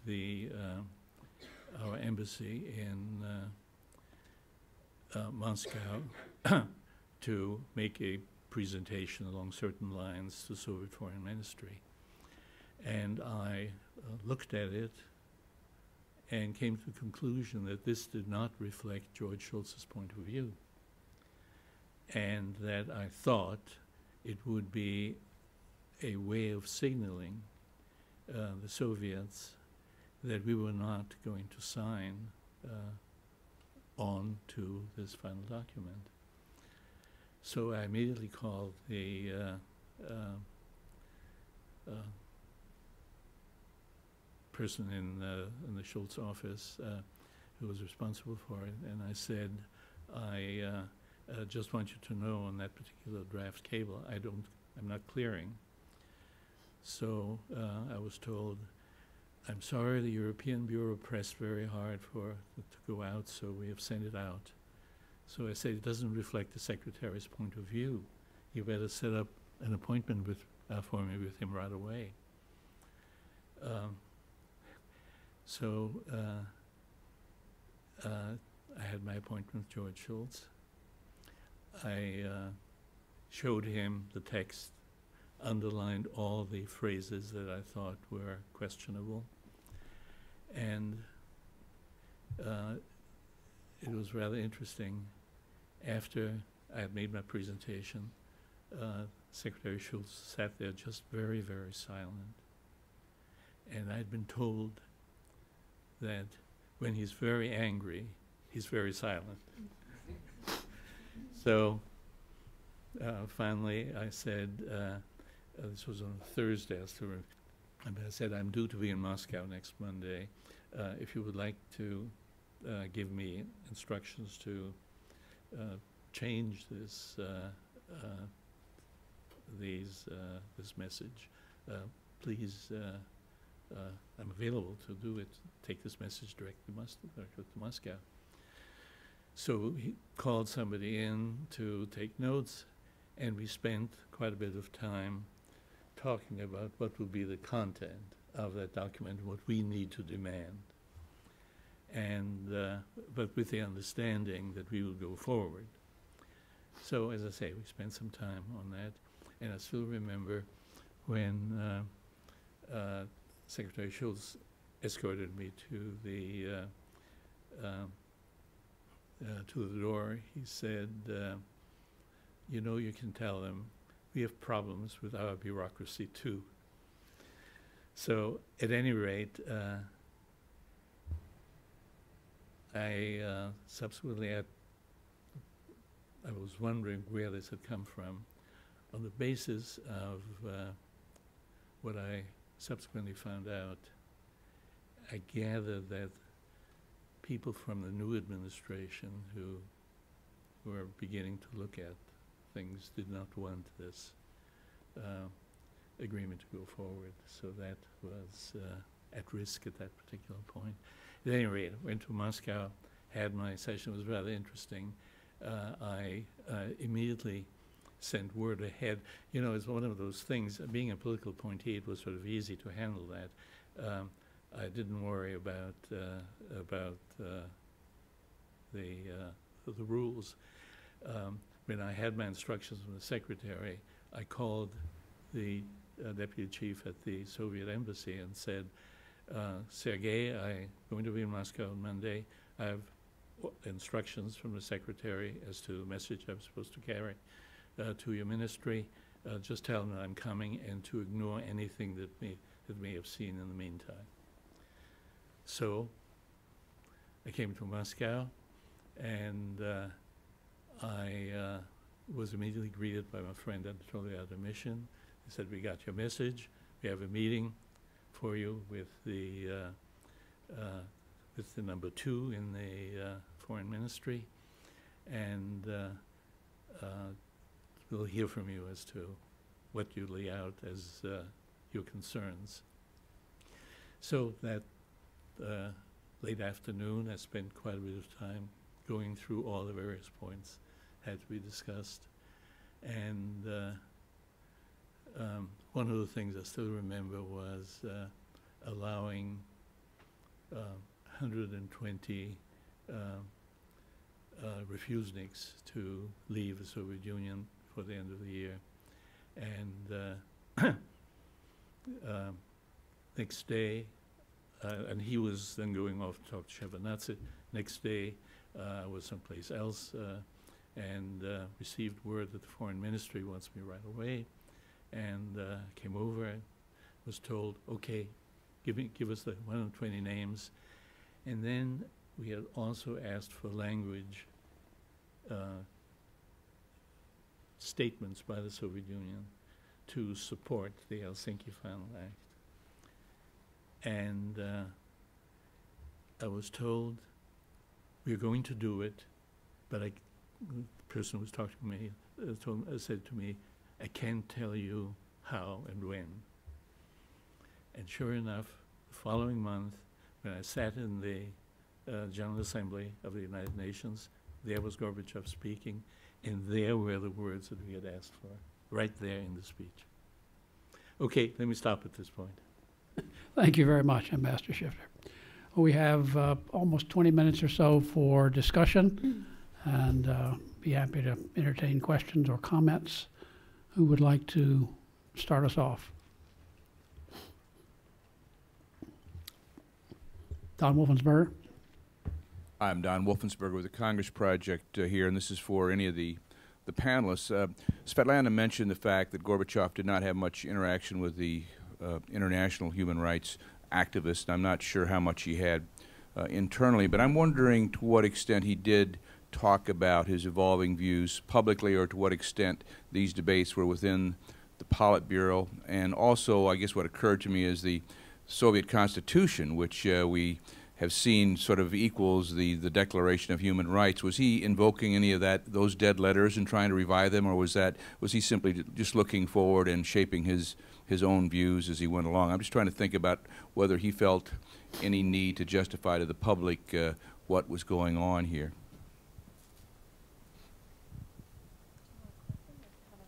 our embassy in Moscow to make a presentation along certain lines to Soviet Foreign Ministry. And I looked at it and came to the conclusion that this did not reflect George Shultz's point of view, and that I thought it would be a way of signaling the Soviets that we were not going to sign on to this final document. So I immediately called the person in the Schultz office who was responsible for it, and I said, I just want you to know on that particular draft cable, I'm not clearing. So I was told, I'm sorry, the European Bureau pressed very hard for it to go out, so we have sent it out. So I said, it doesn't reflect the Secretary's point of view. You better set up an appointment for me with him right away. So I had my appointment with George Shultz. I showed him the text, underlined all the phrases that I thought were questionable, and it was rather interesting. After I had made my presentation, Secretary Shultz sat there just very, very silent. And I'd been told that when he's very angry, he's very silent. So finally I said, this was on a Thursday, I said, I'm due to be in Moscow next Monday. If you would like to give me instructions to change this this message, please, I'm available to do it, take this message directly to Moscow. So he called somebody in to take notes, and we spent quite a bit of time talking about what would be the content of that document, what we need to demand. And but with the understanding that we will go forward. So as I say, we spent some time on that, and I still remember when Secretary Shultz escorted me to to the door, he said, you know, you can tell them we have problems with our bureaucracy too. So at any rate, I subsequently I was wondering where this had come from. On the basis of what I subsequently found out, I gathered that people from the new administration who were beginning to look at things did not want this agreement to go forward. So that was at risk at that particular point. At any rate, I went to Moscow, had my session. It was rather interesting. I immediately sent word ahead. You know, it's one of those things, being a political appointee, it was sort of easy to handle that. I didn't worry about the rules. When I had my instructions from the secretary, I called the deputy chief at the Soviet embassy and said, Sergei, I'm going to be in Moscow on Monday. I have instructions from the secretary as to the message I'm supposed to carry to your ministry. Just tell them I'm coming and to ignore anything that may have seen in the meantime. So I came to Moscow, and I was immediately greeted by my friend Anatoly at the mission. He said, we got your message. We have a meeting for you with the number 2 in the foreign ministry, and we'll hear from you as to what you lay out as your concerns. So that late afternoon, I spent quite a bit of time going through all the various points had to be discussed. And one of the things I still remember was allowing 120 refuseniks to leave the Soviet Union for the end of the year. And next day, and he was then going off to talk to Shevardnadze. Next day, I was someplace else and received word that the foreign ministry wants me right away, and came over and was told, okay, give us the 120 names. And then we had also asked for language statements by the Soviet Union to support the Helsinki Final Act. And I was told, we're going to do it, but the person who was talking to me said to me, I can't tell you how and when. And sure enough, the following month, when I sat in the General Assembly of the United Nations, there was Gorbachev speaking, and there were the words that we had asked for, right there in the speech. Okay, let me stop at this point. Thank you very much, Ambassador Schifter. We have almost 20 minutes or so for discussion, and be happy to entertain questions or comments. Who would like to start us off? Don Wolfensberger. I'm Don Wolfensberger with the Congress Project here, and this is for any of the panelists. Svetlana mentioned the fact that Gorbachev did not have much interaction with the international human rights activists. I'm not sure how much he had internally, but I'm wondering to what extent he did talk about his evolving views publicly, or to what extent these debates were within the Politburo. And also, I guess what occurred to me is the Soviet Constitution, which we have seen sort of equals the Declaration of Human Rights. Was he invoking any of those dead letters and trying to revive them, or was he simply just looking forward and shaping his own views as he went along? I'm just trying to think about whether he felt any need to justify to the public what was going on here.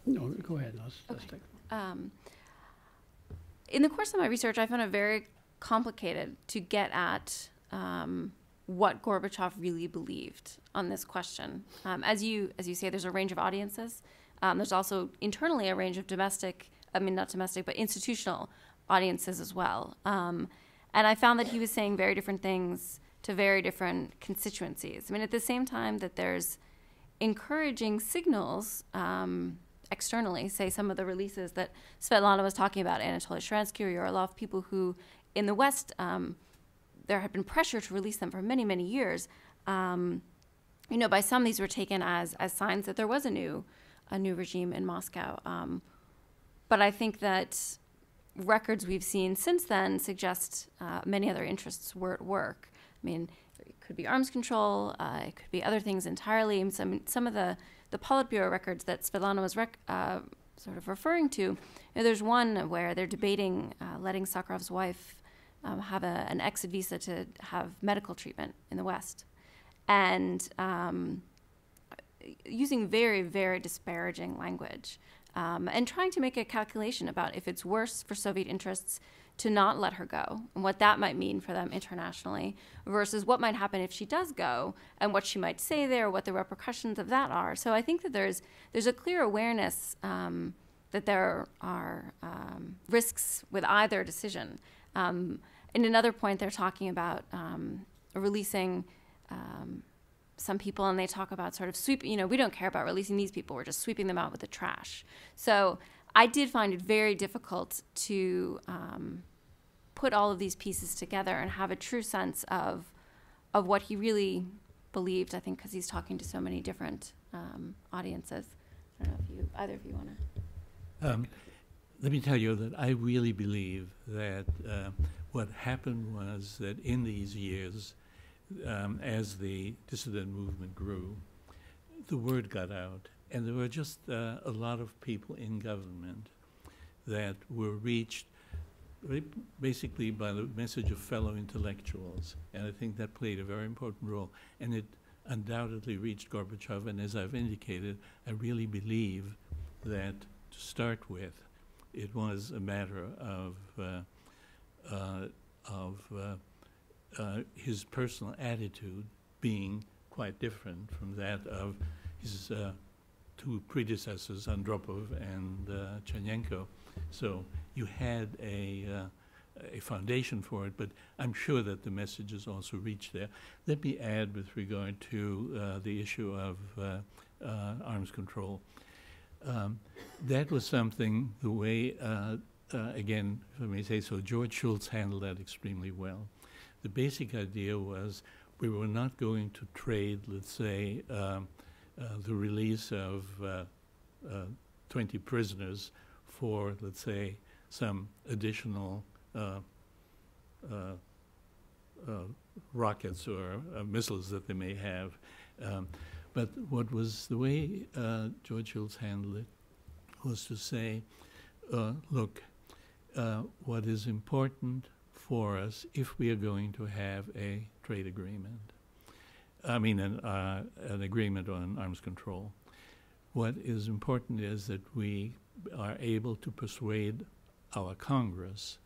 No, go ahead. Let's take it. In the course of my research, I found it very complicated to get at what Gorbachev really believed on this question. As you say, there's a range of audiences. There's also internally a range of not domestic, but institutional audiences as well. And I found that he was saying very different things to very different constituencies. I mean, at the same time that there's encouraging signals externally, say some of the releases that Svetlana was talking about, Anatoly Sharansky or Yorlov, people who in the West, there had been pressure to release them for many, many years. You know, by some these were taken as signs that there was a new regime in Moscow. But I think that records we've seen since then suggest many other interests were at work. I mean, it could be arms control, it could be other things entirely. And some of the Politburo records that Svetlana was sort of referring to, you know, there's one where they're debating letting Sakharov's wife have an exit visa to have medical treatment in the West. And using very, very disparaging language and trying to make a calculation about if it's worse for Soviet interests to not let her go and what that might mean for them internationally versus what might happen if she does go and what she might say there, what the repercussions of that are. So I think that there's a clear awareness that there are risks with either decision. In another point, they're talking about releasing some people, and they talk about sort of sweep, you know, we don't care about releasing these people, we're just sweeping them out with the trash. So I did find it very difficult to put all of these pieces together and have a true sense of what he really believed, I think, because he's talking to so many different audiences. I don't know if either of you want to. Let me tell you that I really believe that what happened was that in these years, as the dissident movement grew, the word got out, and there were just a lot of people in government that were reached basically by the message of fellow intellectuals, and I think that played a very important role, and it undoubtedly reached Gorbachev, and as I've indicated, I really believe that to start with, it was a matter of his personal attitude being quite different from that of his two predecessors, Andropov and Chernenko. So you had a foundation for it, but I'm sure that the messages also reached there. Let me add with regard to the issue of arms control. That was something, the way, again, if I may say so, George Shultz handled that extremely well. The basic idea was we were not going to trade, let's say, the release of 20 prisoners for, let's say, some additional rockets or missiles that they may have. But what was the way George Shultz handled it was to say, look, what is important for us if we are going to have a trade agreement, I mean an agreement on arms control, what is important is that we are able to persuade our Congress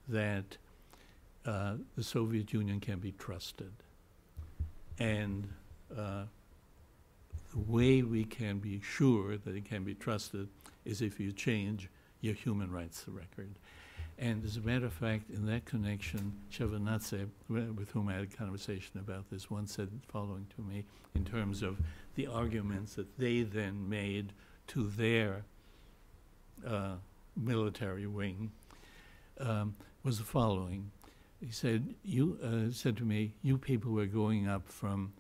that the Soviet Union can be trusted. And the way we can be sure that it can be trusted is if you change your human rights record. And as a matter of fact, in that connection, Shevardnadze, with whom I had a conversation about this, once said the following to me in terms of the arguments that they then made to their military wing, was the following. He said, said to me, you people were going up from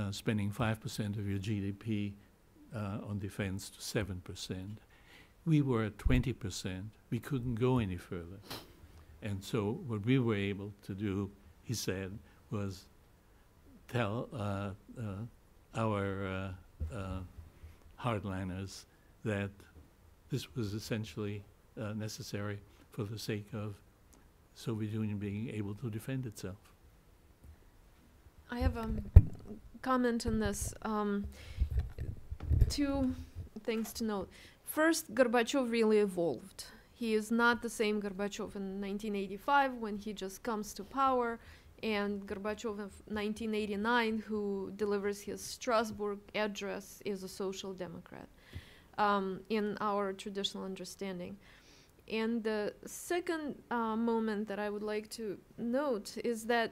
spending 5% of your GDP on defense to 7%. We were at 20%. We couldn't go any further. And so what we were able to do, he said, was tell our hardliners that this was essentially necessary for the sake of the Soviet Union being able to defend itself. I have a comment on this. Two things to note. First, Gorbachev really evolved. He is not the same Gorbachev in 1985 when he just comes to power, and Gorbachev of 1989 who delivers his Strasbourg address is a social democrat in our traditional understanding. And the second moment that I would like to note is that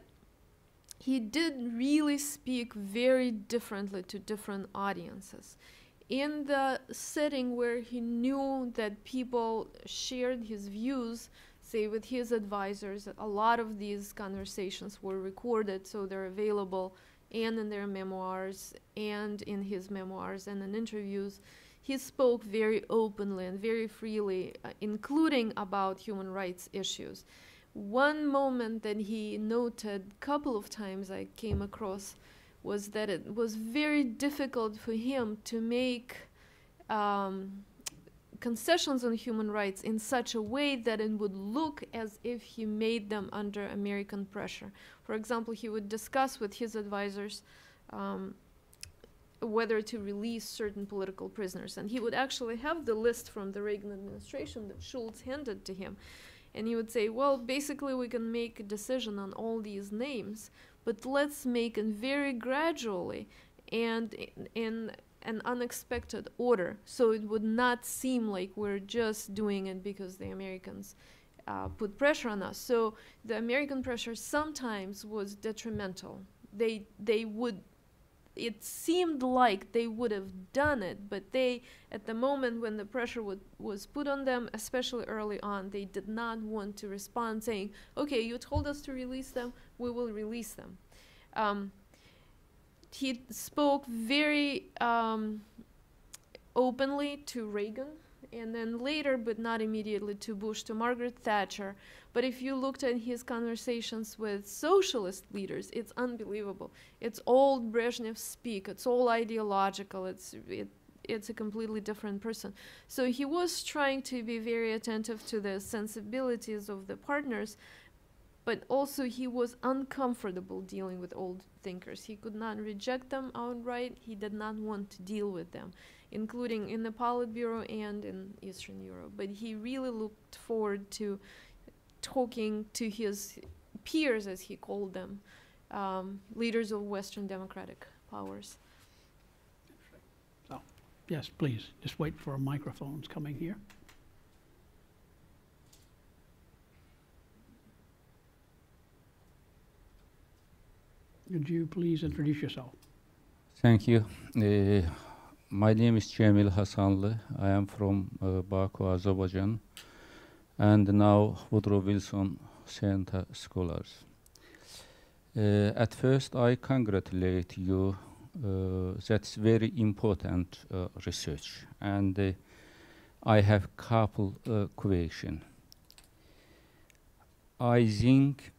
he did really speak very differently to different audiences. In the setting where he knew that people shared his views, say with his advisors, a lot of these conversations were recorded, so they're available and in their memoirs and in his memoirs and in interviews. He spoke very openly and very freely, including about human rights issues. One moment that he noted a couple of times I came across was that it was very difficult for him to make concessions on human rights in such a way that it would look as if he made them under American pressure. For example, he would discuss with his advisors whether to release certain political prisoners. And he would actually have the list from the Reagan administration that Schultz handed to him. And he would say, well, basically we can make a decision on all these names, but let's make it very gradually and in an unexpected order, so it would not seem like we're just doing it because the Americans put pressure on us. So the American pressure sometimes was detrimental. It seemed like they would have done it, but they, at the moment when the pressure was put on them, especially early on, they did not want to respond saying, okay, you told us to release them, we will release them. He spoke very openly to Reagan, and then later, but not immediately, to Bush, to Margaret Thatcher. But if you looked at his conversations with socialist leaders, it's unbelievable. It's all Brezhnev speak. It's all ideological. It's a completely different person. So he was trying to be very attentive to the sensibilities of the partners, but also he was uncomfortable dealing with old thinkers. He could not reject them outright. He did not want to deal with them, including in the Politburo and in Eastern Europe. But he really looked forward to talking to his peers, as he called them, leaders of Western democratic powers. So, yes, please, just wait for microphones coming here. Could you please introduce yourself? Thank you. My name is Cemil Hasanlı. I am from Baku, Azerbaijan, and now Woodrow Wilson Center Scholars. At first, I congratulate you. That's very important research, and I have couple questions. I think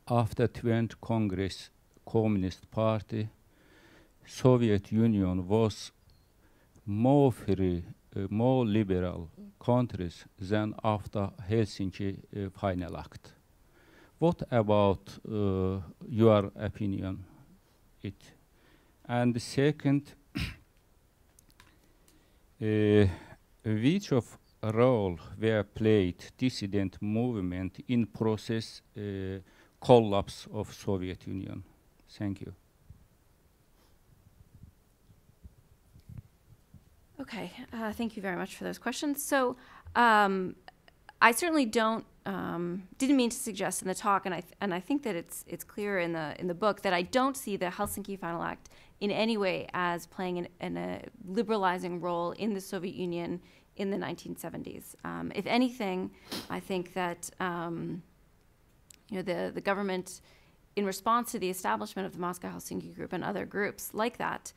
after 20th Congress Communist Party, Soviet Union was more free, more liberal countries than after Helsinki Final Act. What about your opinion? And the second, which of role were played dissident movement in process collapse of Soviet Union? Thank you. Okay, thank you very much for those questions. So I certainly didn't mean to suggest in the talk, and I think that it's clear in the book that I don't see the Helsinki Final Act in any way as playing a liberalizing role in the Soviet Union in the 1970s. If anything, I think that the government, in response to the establishment of the Moscow-Helsinki Group and other groups like that,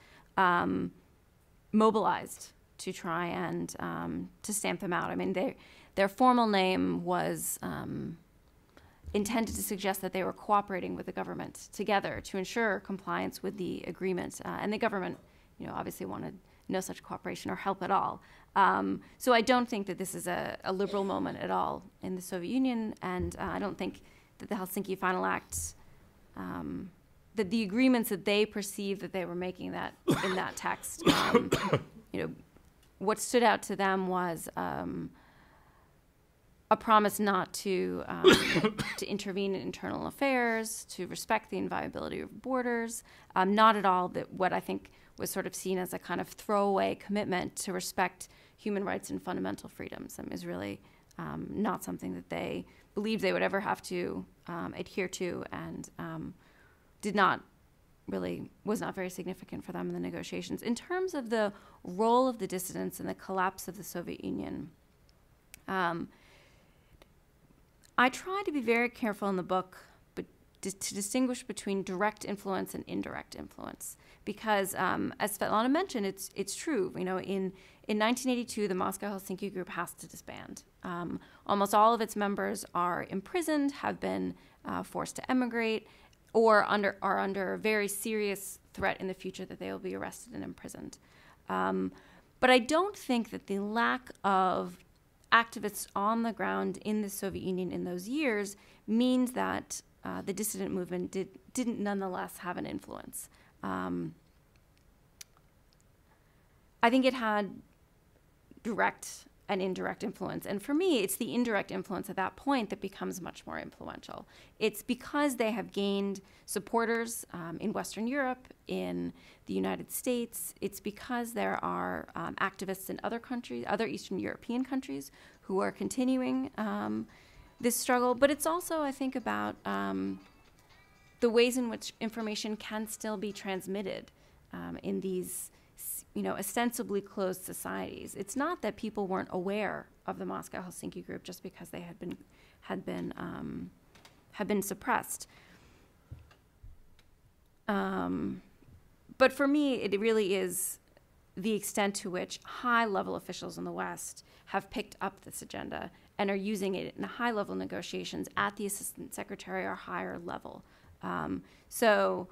mobilized to try and to stamp them out. I mean, their formal name was intended to suggest that they were cooperating with the government together to ensure compliance with the agreement, and the government, obviously wanted no such cooperation or help at all. So I don't think that this is a liberal moment at all in the Soviet Union, and I don't think that the Helsinki Final Act, that the agreements that they perceived that they were making that in that text, what stood out to them was a promise not to intervene in internal affairs, to respect the inviolability of borders, not at all that what I think was sort of seen as a kind of throwaway commitment to respect human rights and fundamental freedoms. Is really not something that they believed they would ever have to adhere to, and was not very significant for them in the negotiations. In terms of the role of the dissidents in the collapse of the Soviet Union, I try to be very careful in the book to distinguish between direct influence and indirect influence, because as Svetlana mentioned, it's true. In 1982, the Moscow-Helsinki group has to disband. Almost all of its members are imprisoned, have been forced to emigrate, or are under very serious threat in the future that they will be arrested and imprisoned. But I don't think that the lack of activists on the ground in the Soviet Union in those years means that the dissident movement didn't nonetheless have an influence. I think it had direct and indirect influence. And for me, it's the indirect influence at that point that becomes much more influential. It's because they have gained supporters in Western Europe, in the United States. It's because there are activists in other countries, other Eastern European countries, who are continuing this struggle. But it's also, I think, about the ways in which information can still be transmitted in these ostensibly closed societies. It's not that people weren't aware of the Moscow-Helsinki group just because they had been suppressed. But for me, it really is the extent to which high-level officials in the West have picked up this agenda and are using it in high-level negotiations at the assistant secretary or higher level. So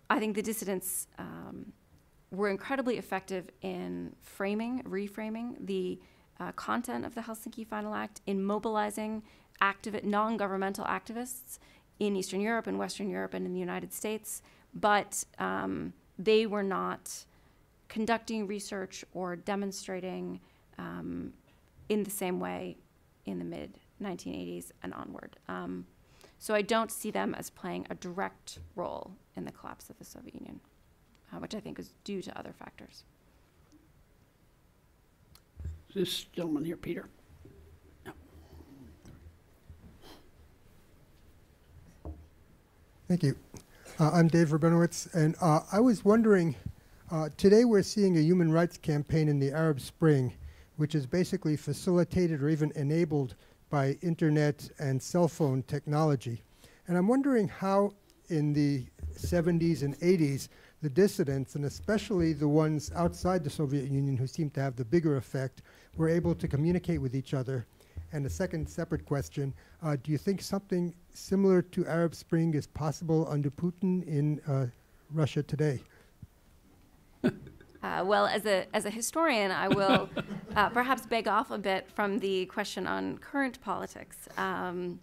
I think the dissidents were incredibly effective in reframing the content of the Helsinki Final Act, in mobilizing non-governmental activists in Eastern Europe and Western Europe and in the United States, but they were not conducting research or demonstrating in the same way in the mid-1980s and onward. So I don't see them as playing a direct role in the collapse of the Soviet Union, which I think is due to other factors. This gentleman here, Peter. No. Thank you. I'm Dave Rabinowitz, and I was wondering, today we're seeing a human rights campaign in the Arab Spring, which is basically facilitated or even enabled by internet and cell phone technology. And I'm wondering how in the 70s and 80s, the dissidents, and especially the ones outside the Soviet Union who seem to have the bigger effect, were able to communicate with each other. And a second separate question, do you think something similar to Arab Spring is possible under Putin in Russia today? Well, as a historian, I will perhaps beg off a bit from the question on current politics, and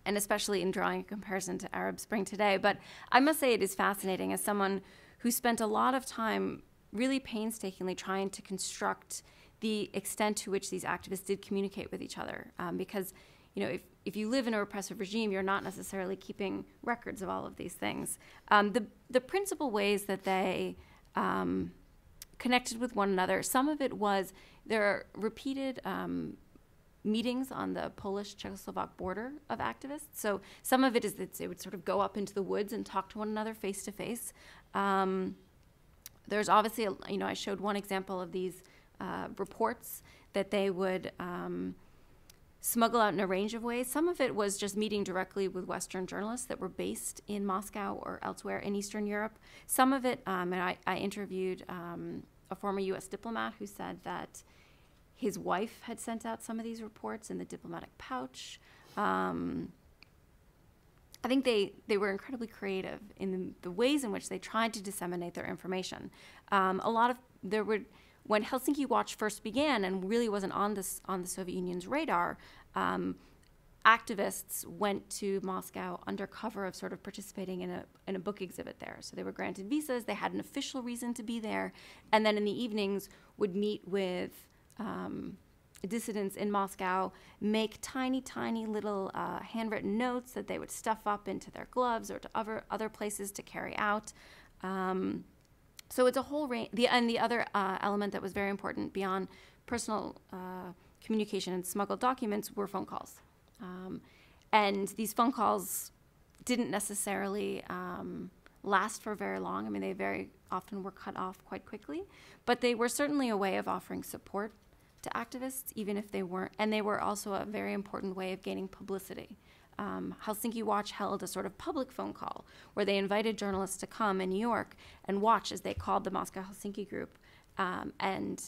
especially in drawing a comparison to Arab Spring today. But I must say it is fascinating as someone who spent a lot of time really painstakingly trying to construct the extent to which these activists did communicate with each other. Because, if you live in a repressive regime, you're not necessarily keeping records of all of these things. The principal ways that they connected with one another, some of it was there are repeated meetings on the Polish-Czechoslovak border of activists. So some of it is that they would sort of go up into the woods and talk to one another face to face. There's obviously, I showed one example of these reports that they would smuggle out in a range of ways. Some of it was just meeting directly with Western journalists that were based in Moscow or elsewhere in Eastern Europe. Some of it, and I interviewed a former U.S. diplomat who said that his wife had sent out some of these reports in the diplomatic pouch. I think they were incredibly creative in the ways in which they tried to disseminate their information. When Helsinki Watch first began and really wasn't on the Soviet Union's radar, activists went to Moscow under cover of sort of participating in a book exhibit there. So they were granted visas, they had an official reason to be there, and then in the evenings would meet with dissidents in Moscow, make tiny, tiny little handwritten notes that they would stuff up into their gloves or to other places to carry out. So it's a whole range. The other element that was very important beyond personal communication and smuggled documents were phone calls. And these phone calls didn't necessarily last for very long. I mean, they very often were cut off quite quickly, but they were certainly a way of offering support to activists, even if they weren't, and they were also a very important way of gaining publicity. Helsinki Watch held a sort of public phone call where they invited journalists to come in New York and watch as they called the Moscow-Helsinki group. And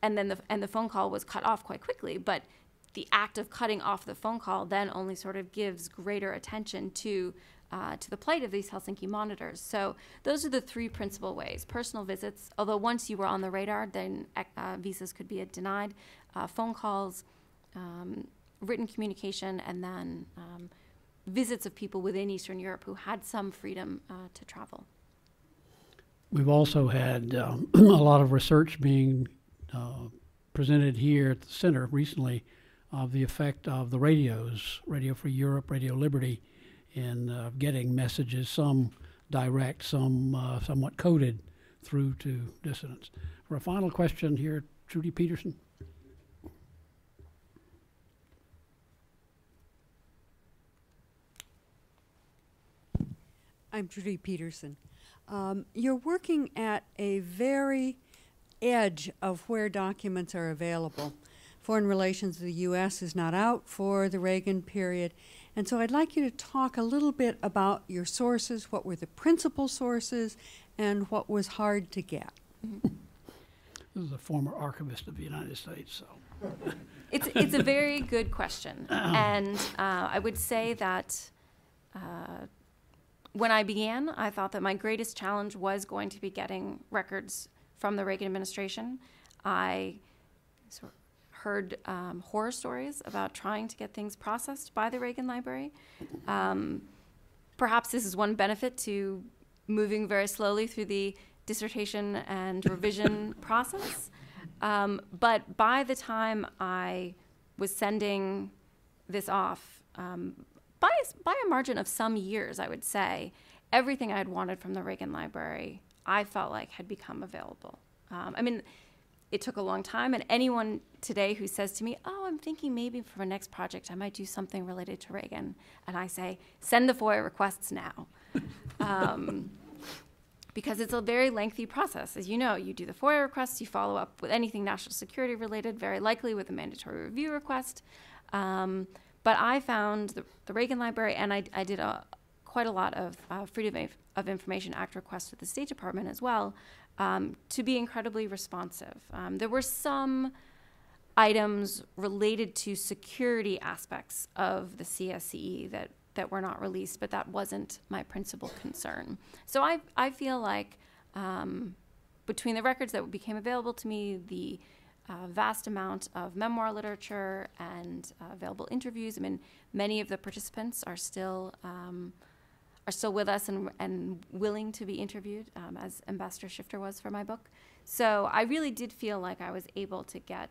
then the phone call was cut off quite quickly, but the act of cutting off the phone call then only sort of gives greater attention to the plight of these Helsinki monitors. So those are the three principal ways. Personal visits, although once you were on the radar, then visas could be denied. Phone calls, written communication, and then visits of people within Eastern Europe who had some freedom to travel. We've also had a lot of research being presented here at the center recently of the effect of the radios, Radio Free Europe, Radio Liberty, in getting messages, some direct, some somewhat coded, through to dissidents. For a final question here, Trudy Peterson. I'm Trudy Peterson. You're working at a very edge of where documents are available. Foreign relations of the U.S. is not out for the Reagan period. And so I'd like you to talk a little bit about your sources, what were the principal sources, and what was hard to get. Mm-hmm. This is a former archivist of the United States, so. It's a very good question. And I would say that when I began, I thought that my greatest challenge was going to be getting records from the Reagan administration. I sort of heard horror stories about trying to get things processed by the Reagan Library. Perhaps this is one benefit to moving very slowly through the dissertation and revision process. But by the time I was sending this off, by a margin of some years, I would say, everything I had wanted from the Reagan Library, I felt like had become available. I mean, it took a long time, and anyone today who says to me, oh, I'm thinking maybe for my next project I might do something related to Reagan, and I say, send the FOIA requests now. Because it's a very lengthy process. As you know, you do the FOIA requests, you follow up with anything national security related, very likely with a mandatory review request. But I found the Reagan Library, and I did quite a lot of Freedom of Information Act requests with the State Department as well, to be incredibly responsive. There were some items related to security aspects of the CSCE that were not released, but that wasn't my principal concern. So I feel like between the records that became available to me, the vast amount of memoir literature and available interviews, I mean, many of the participants are still with us and willing to be interviewed, as Ambassador Schifter was for my book. So I really did feel like I was able to get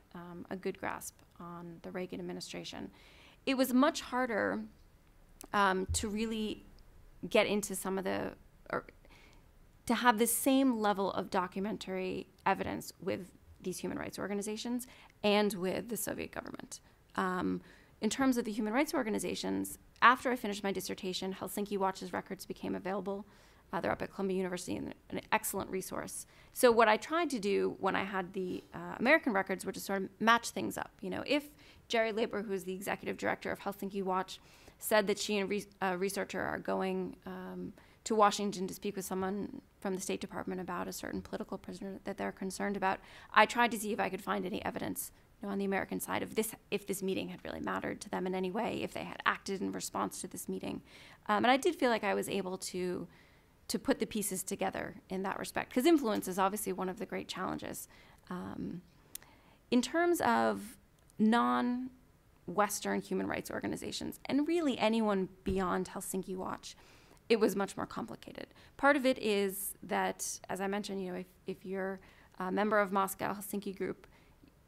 a good grasp on the Reagan administration. It was much harder to really get into some of or to have the same level of documentary evidence with these human rights organizations and with the Soviet government. In terms of the human rights organizations, after I finished my dissertation, Helsinki Watch's records became available. They're up at Columbia University, and an excellent resource. So what I tried to do when I had the American records were to sort of match things up. You know, if Jerry Labor, who is the executive director of Helsinki Watch, said that she and a researcher are going to Washington to speak with someone from the State Department about a certain political prisoner that they're concerned about, I tried to see if I could find any evidence, you know, on the American side of this, if this meeting had really mattered to them in any way, if they had acted in response to this meeting. And I did feel like I was able to put the pieces together in that respect, because influence is obviously one of the great challenges. In terms of non-Western human rights organizations, and really anyone beyond Helsinki Watch, it was much more complicated. Part of it is that, as I mentioned, you know, if you're a member of Moscow Helsinki group,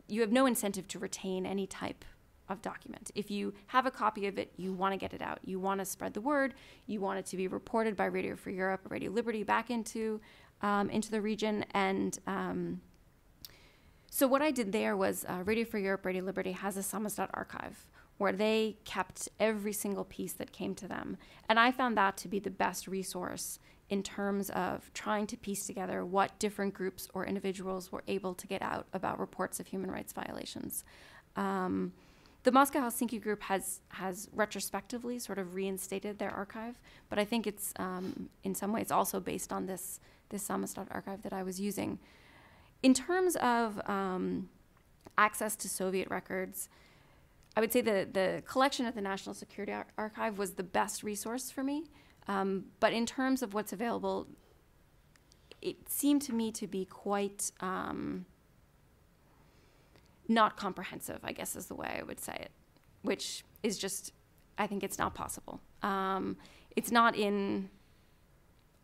you have no incentive to retain any type of document. If you have a copy of it, you want to get it out. You want to spread the word. You want it to be reported by Radio Free Europe, Radio Liberty back into the region. And So what I did there was Radio Free Europe, Radio Liberty has a Samizdat archive where they kept every single piece that came to them. And I found that to be the best resource in terms of trying to piece together what different groups or individuals were able to get out about reports of human rights violations. The Moscow-Helsinki group has retrospectively sort of reinstated their archive, but I think it's in some ways also based on this Samizdat archive that I was using. In terms of access to Soviet records, I would say the collection at the National Security Archive was the best resource for me. But in terms of what's available, it seemed to me to be quite not comprehensive, I guess is the way I would say it, which is just, I think it's not possible. It's not in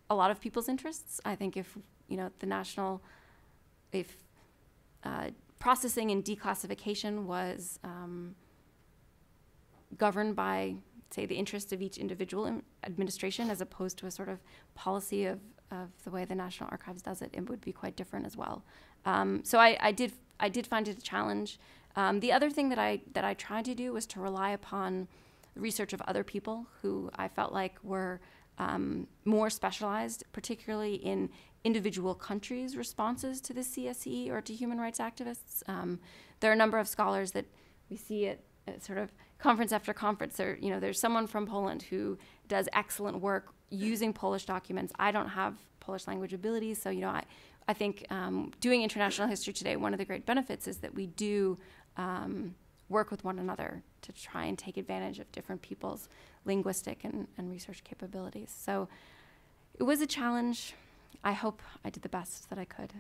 a lot of people's interests. I think if, the national, if processing and declassification was governed by, say, the interests of each individual administration as opposed to a sort of policy of the way the National Archives does it, it would be quite different as well. So I did find it a challenge. The other thing that I tried to do was to rely upon the research of other people who I felt like were more specialized, particularly in individual countries' responses to the CSE or to human rights activists. There are a number of scholars that we see at sort of conference after conference. There's someone from Poland who does excellent work using Polish documents. I don't have Polish language abilities, so I think doing international history today, one of the great benefits is that we do work with one another to try and take advantage of different people's linguistic and research capabilities. So it was a challenge. I hope I did the best that I could.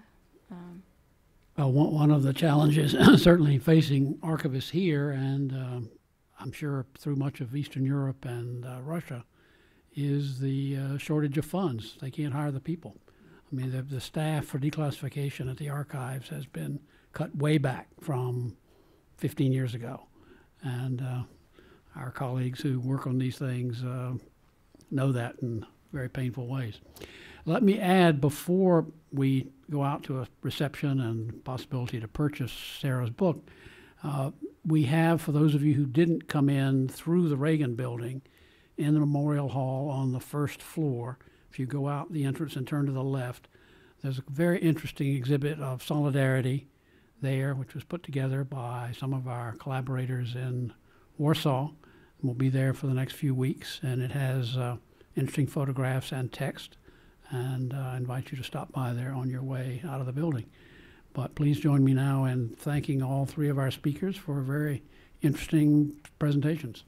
Well, one of the challenges certainly facing archivists here, and I'm sure through much of Eastern Europe and Russia, is the shortage of funds. They can't hire the people. I mean, the staff for declassification at the archives has been cut way back from 15 years ago. And our colleagues who work on these things know that in very painful ways. Let me add, before we go out to a reception and possibility to purchase Sarah's book, we have, for those of you who didn't come in through the Reagan building, in the Memorial Hall on the first floor, if you go out the entrance and turn to the left, there's a very interesting exhibit of solidarity there, which was put together by some of our collaborators in Warsaw. We'll be there for the next few weeks, and it has interesting photographs and text, and I invite you to stop by there on your way out of the building. But please join me now in thanking all three of our speakers for very interesting presentations.